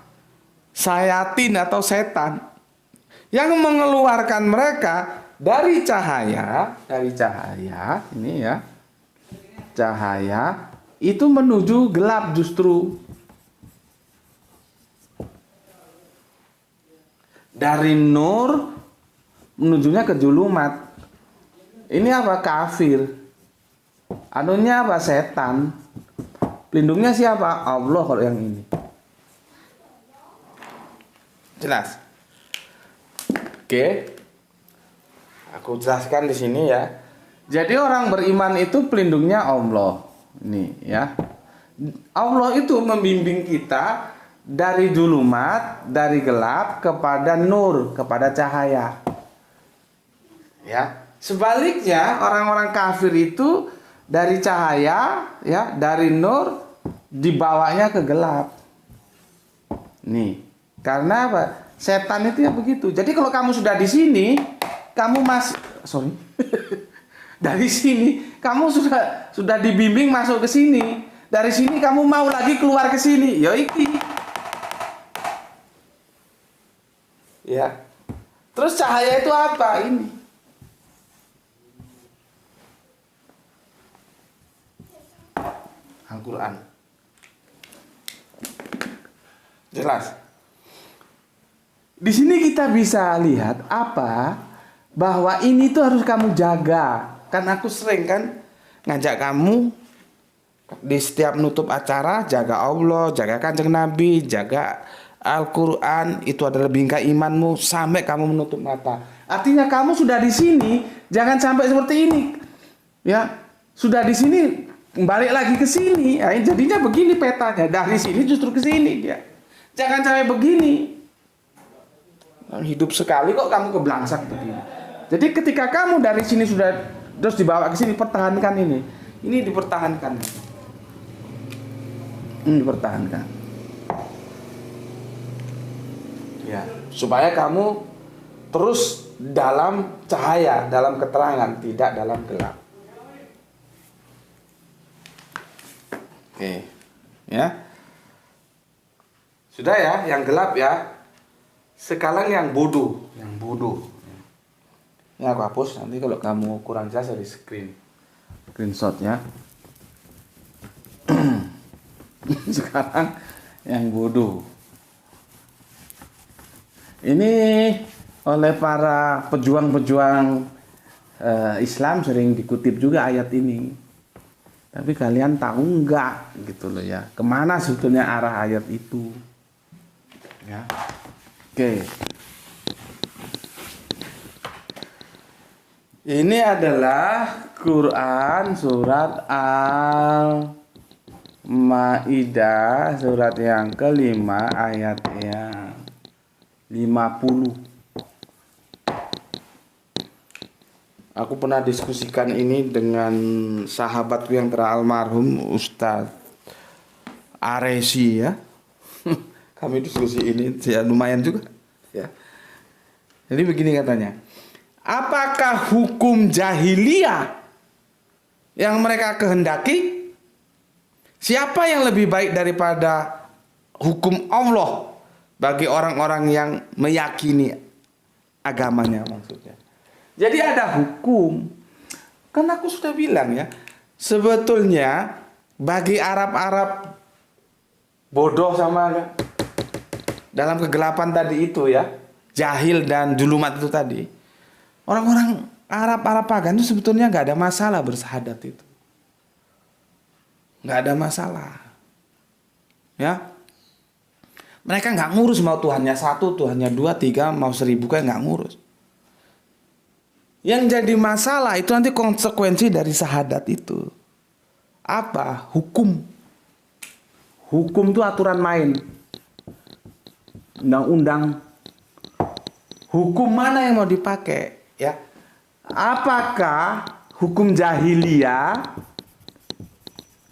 Sayatin atau setan yang mengeluarkan mereka dari cahaya ini ya. Cahaya itu menuju gelap justru. Dari nur menujunya ke zulumat. Ini apa? Kafir. Anunya apa? Setan. Pelindungnya siapa? Allah kalau yang ini. Jelas? Oke. Aku jelaskan di sini ya. Jadi orang beriman itu pelindungnya Allah. Nih ya. Allah itu membimbing kita dari zulumat, dari gelap kepada nur, kepada cahaya. Ya, sebaliknya orang-orang kafir itu dari cahaya, ya, dari nur dibawanya ke gelap. Nih, karena apa? Setan itu ya begitu. Jadi kalau kamu sudah di sini, kamu dari sini kamu sudah dibimbing masuk ke sini. Dari sini kamu mau lagi keluar ke sini, ya iki. Ya. Terus cahaya itu apa? Ini. Al-Quran. Jelas. Di sini kita bisa lihat apa bahwa ini tuh harus kamu jaga. Kan aku sering kan ngajak kamu di setiap nutup acara jaga Allah, jaga Kanjeng Nabi, jaga Al-Quran. Itu adalah bingkai imanmu sampai kamu menutup mata. Artinya kamu sudah di sini, jangan sampai seperti ini. Ya, sudah di sini balik lagi ke sini, ya, jadinya begini petanya. Dari sini justru ke sini dia. Jangan sampai begini. Hidup sekali kok kamu kebelangsak begini. Jadi ketika kamu dari sini sudah terus dibawa ke sini, pertahankan ini. Ini dipertahankan. Ini dipertahankan. Ya, supaya kamu terus dalam cahaya, dalam keterangan, tidak dalam gelap. Oke, ya, sudah ya, yang gelap ya. Sekarang yang bodoh, Ini aku hapus nanti kalau kamu kurang jelas di screenshotnya. Sekarang yang bodoh. Ini oleh para pejuang-pejuang Islam sering dikutip juga ayat ini. Tapi kalian tahu enggak gitu loh ya, kemana sebetulnya arah ayat itu? Ya, oke. Ini adalah Quran surat Al-Maidah surat yang kelima ayat yang 50. Aku pernah diskusikan ini dengan sahabatku yang almarhum Ustadz Aresi ya. Kami diskusi ini ya lumayan juga ya. Jadi begini katanya. Apakah hukum jahiliyah yang mereka kehendaki, siapa yang lebih baik daripada hukum Allah bagi orang-orang yang meyakini agamanya maksudnya. Jadi ada hukum. Kan aku sudah bilang ya, sebetulnya bagi Arab-Arab bodoh sama dalam kegelapan tadi itu ya, jahil dan julumat itu tadi, orang-orang Arab pagan itu sebetulnya nggak ada masalah bersahadat itu, nggak ada masalah, ya. Mereka nggak ngurus mau Tuhannya 1, Tuhannya 2, 3, mau 1000 kayak nggak ngurus. Yang jadi masalah itu nanti konsekuensi dari syahadat itu. Apa? Hukum. Hukum itu aturan main. Undang-undang. Hukum mana yang mau dipakai? Ya. Apakah hukum jahiliyah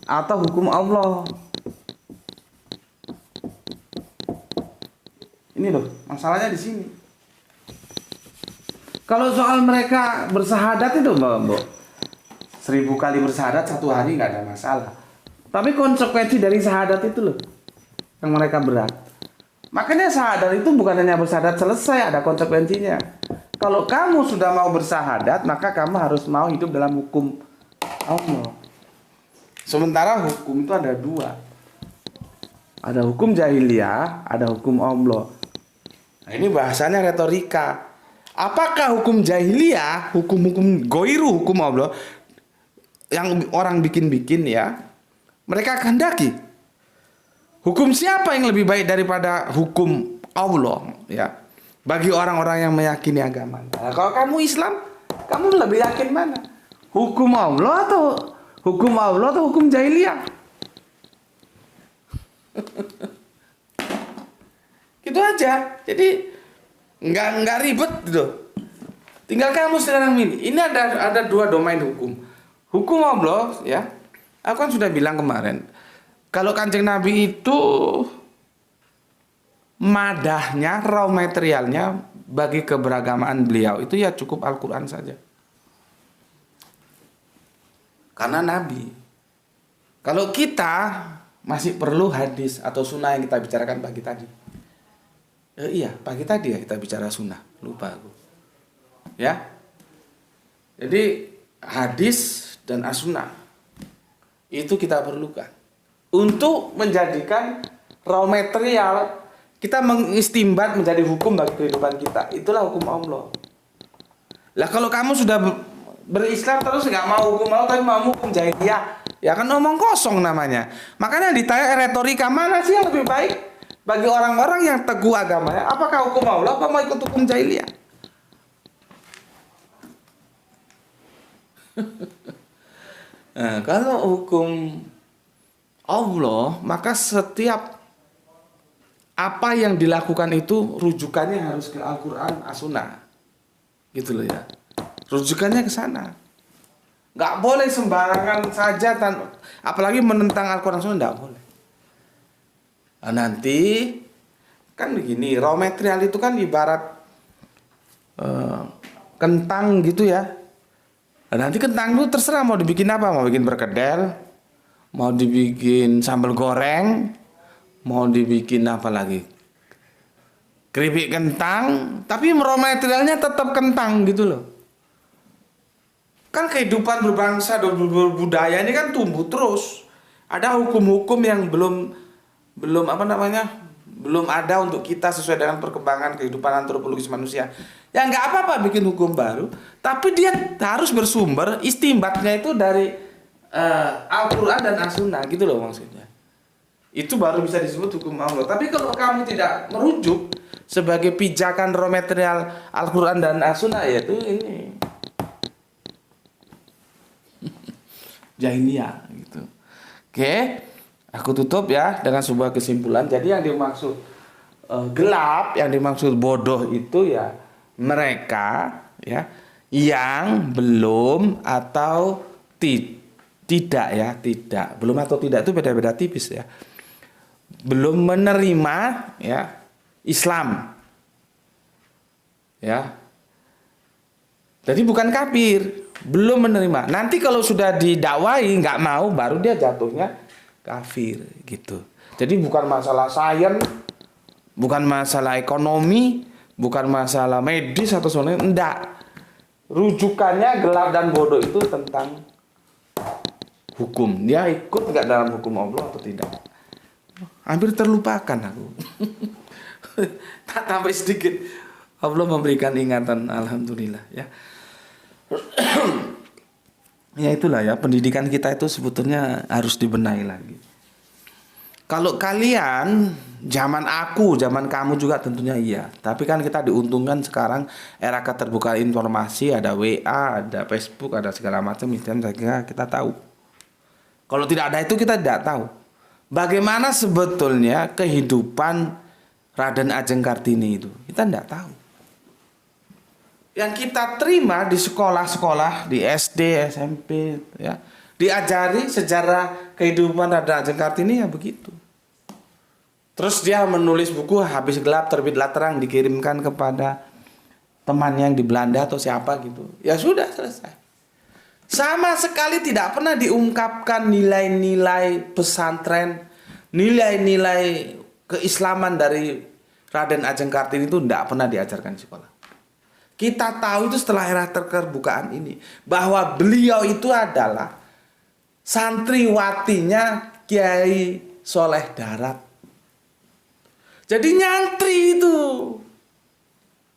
atau hukum Allah? Ini loh, masalahnya di sini. Kalau soal mereka bersahadat itu, Mbak, 1000 kali bersahadat 1 hari nggak ada masalah. Tapi konsekuensi dari sahadat itu loh, yang mereka berat. Makanya sahadat itu bukan hanya bersahadat selesai, ada konsekuensinya. Kalau kamu sudah mau bersahadat, maka kamu harus mau hidup dalam hukum Allah. Sementara hukum itu ada 2. Ada hukum jahiliyah, ada hukum Allah. Nah, ini bahasanya retorika. Apakah hukum jahiliyah, hukum-hukum goiru, hukum Allah yang orang bikin-bikin ya, mereka kehendaki? Hukum siapa yang lebih baik daripada hukum Allah ya? Bagi orang-orang yang meyakini agama. Nah, kalau kamu Islam, kamu lebih yakin mana? Hukum Allah atau hukum jahiliyah? Gitu aja. Jadi nggak ribet gitu. Tinggal kamu sekarang milih. Ini ada 2 domain hukum. Hukum Allah ya. Aku kan sudah bilang kemarin. Kalau Kanjeng Nabi itu madahnya, raw materialnya bagi keberagamaan beliau itu ya cukup Al-Quran saja. Karena Nabi. Kalau kita masih perlu hadis atau sunnah yang kita bicarakan pagi tadi. Iya, pagi tadi ya kita bicara sunnah. Lupa aku. Ya. Jadi hadis dan as-sunnah itu kita perlukan untuk menjadikan raw material kita mengistimbat menjadi hukum bagi kehidupan kita. Itulah hukum Allah. Lah kalau kamu sudah berislam terus nggak mau hukum Allah tapi mau hukum jahiliyah, ya kan omong kosong namanya. Makanya ditanya retorika, mana sih yang lebih baik bagi orang-orang yang teguh agamanya? Apakah hukum Allah apa mau ikut hukum jahiliyah? Nah, kalau hukum Allah, maka setiap apa yang dilakukan itu rujukannya harus ke Al-Quran, As-Sunnah. Gitu loh ya. Rujukannya ke sana. Nggak boleh sembarangan saja, apalagi menentang Al-Quran, As-Sunnah nggak boleh. Nah, nanti kan begini, raw material itu kan ibarat kentang gitu ya. Nah, nanti kentang itu terserah mau dibikin apa, mau bikin perkedel, mau dibikin sambal goreng, mau dibikin apa lagi, keripik kentang, tapi raw materialnya tetap kentang gitu loh. Kan kehidupan berbangsa dan berbudaya ini kan tumbuh terus. Ada hukum-hukum yang belum ada untuk kita sesuai dengan perkembangan kehidupan antropologis manusia. Ya nggak apa-apa bikin hukum baru, tapi dia harus bersumber istimbatnya itu dari Al-Quran dan As-Sunnah gitu loh maksudnya. Itu baru bisa disebut hukum Allah. Tapi kalau kamu tidak merujuk sebagai pijakan raw material Al-Quran dan As-Sunnah, yaitu ini jahiliyah gitu. Oke, aku tutup ya dengan sebuah kesimpulan. Jadi yang dimaksud gelap, yang dimaksud bodoh itu ya mereka ya yang belum atau tidak ya, tidak. Belum atau tidak itu beda-beda tipis ya. Belum menerima ya Islam. Ya. Jadi bukan kafir. belum menerima. Nanti kalau sudah didakwai nggak mau, baru dia jatuhnya kafir gitu. Jadi bukan masalah sains, bukan masalah ekonomi, bukan masalah medis atau sebagainya. Enggak. Rujukannya gelap dan bodoh itu tentang hukum. Dia ikut nggak dalam hukum Allah atau tidak? Hampir terlupakan aku. Tak sampai sedikit. Allah memberikan ingatan, alhamdulillah ya. Ya itulah ya, pendidikan kita itu sebetulnya harus dibenahi lagi. Kalau kalian, zaman aku, zaman kamu juga tentunya iya. Tapi kan kita diuntungkan sekarang era keterbukaan informasi, ada WA, ada Facebook, ada segala macam. Misalnya kita tahu. Kalau tidak ada itu kita tidak tahu. Bagaimana sebetulnya kehidupan Raden Ajeng Kartini itu? Kita tidak tahu. Yang kita terima di sekolah-sekolah, di SD, SMP, ya, diajari sejarah kehidupan Raden Ajeng Kartini ya begitu. Terus dia menulis buku Habis Gelap Terbitlah Terang, dikirimkan kepada teman yang di Belanda atau siapa gitu. Ya sudah, selesai. Sama sekali tidak pernah diungkapkan nilai-nilai pesantren, nilai-nilai keislaman dari Raden Ajeng Kartini itu tidak pernah diajarkan di sekolah. Kita tahu itu setelah era keterbukaan ini, bahwa beliau itu adalah santriwatinya Kiai Soleh Darat. Jadi nyantri itu,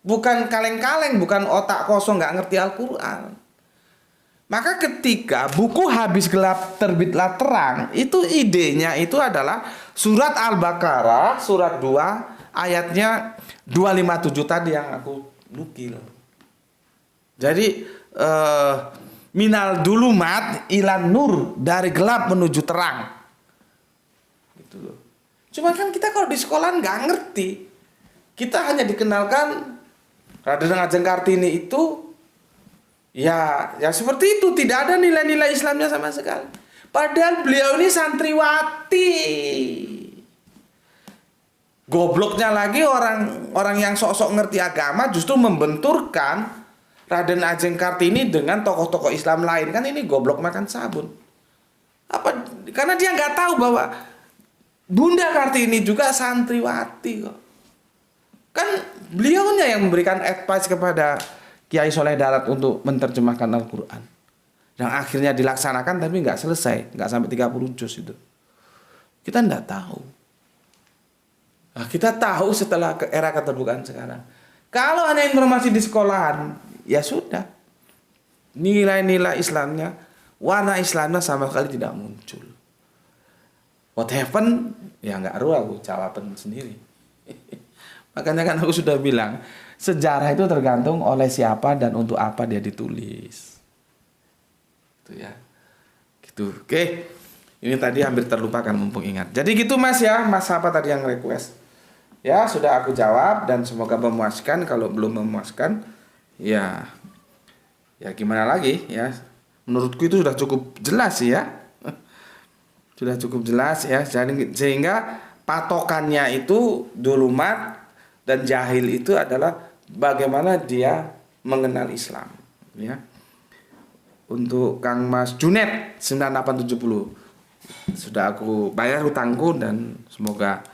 bukan kaleng-kaleng, bukan otak kosong nggak ngerti Al-Quran. Maka ketika buku Habis Gelap Terbitlah Terang, itu idenya itu adalah surat Al-Baqarah, surat 2, ayatnya 257 tadi yang aku nukil. Jadi minal dulumat ilan nur, dari gelap menuju terang. Gitu loh. Cuma kan kita kalau di sekolah nggak ngerti. Kita hanya dikenalkan Raden Ajeng Kartini itu ya seperti itu, tidak ada nilai-nilai Islamnya sama sekali. Padahal beliau ini santriwati. Gobloknya lagi orang yang sok-sok ngerti agama justru membenturkan Raden Ajeng Kartini dengan tokoh-tokoh Islam lain. Kan ini goblok makan sabun. Apa? Karena dia nggak tahu bahwa Bunda Kartini juga santriwati kok. Kan beliaunya yang memberikan advice kepada Kiai Soleh Darat untuk menerjemahkan Al-Quran. Yang akhirnya dilaksanakan tapi nggak selesai. Nggak sampai 30 juz itu. Kita nggak tahu. Nah, kita tahu setelah era keterbukaan sekarang. Kalau hanya informasi di sekolahan, ya sudah. Nilai-nilai Islamnya, warna Islamnya sama sekali tidak muncul. What happened? Ya nggak perlu aku jawaban sendiri. Makanya kan aku sudah bilang, sejarah itu tergantung oleh siapa dan untuk apa dia ditulis. Itu ya. Gitu. Oke. Ini tadi hampir terlupakan mumpung ingat. Jadi gitu Mas ya, Mas apa tadi yang request? Ya, sudah aku jawab dan semoga memuaskan. Kalau belum memuaskan, ya gimana lagi ya. Menurutku itu sudah cukup jelas sih ya. Sudah cukup jelas ya. Sehingga patokannya itu dulumat dan jahil itu adalah bagaimana dia mengenal Islam ya. Untuk Kang Mas Junet 9870 sudah aku bayar hutangku dan semoga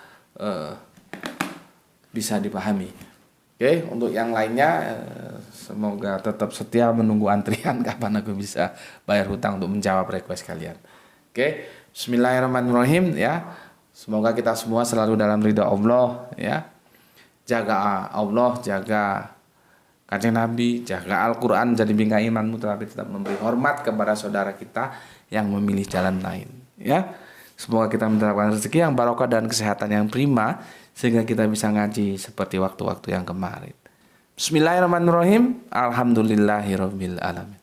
bisa dipahami. Oke, untuk yang lainnya semoga tetap setia menunggu antrian kapan aku bisa bayar hutang untuk menjawab request kalian. Oke, bismillahirrahmanirrahim ya. Semoga kita semua selalu dalam ridha Allah ya. Jaga Allah, jaga Kanjeng Nabi, jaga Al-Quran, jadi bingkai imanmu, tetapi tetap memberi hormat kepada saudara kita yang memilih jalan lain ya. Semoga kita mendapatkan rezeki yang barokah dan kesehatan yang prima sehingga kita bisa ngaji seperti waktu-waktu yang kemarin. Bismillahirrahmanirrahim. Alhamdulillahirabbil alamin.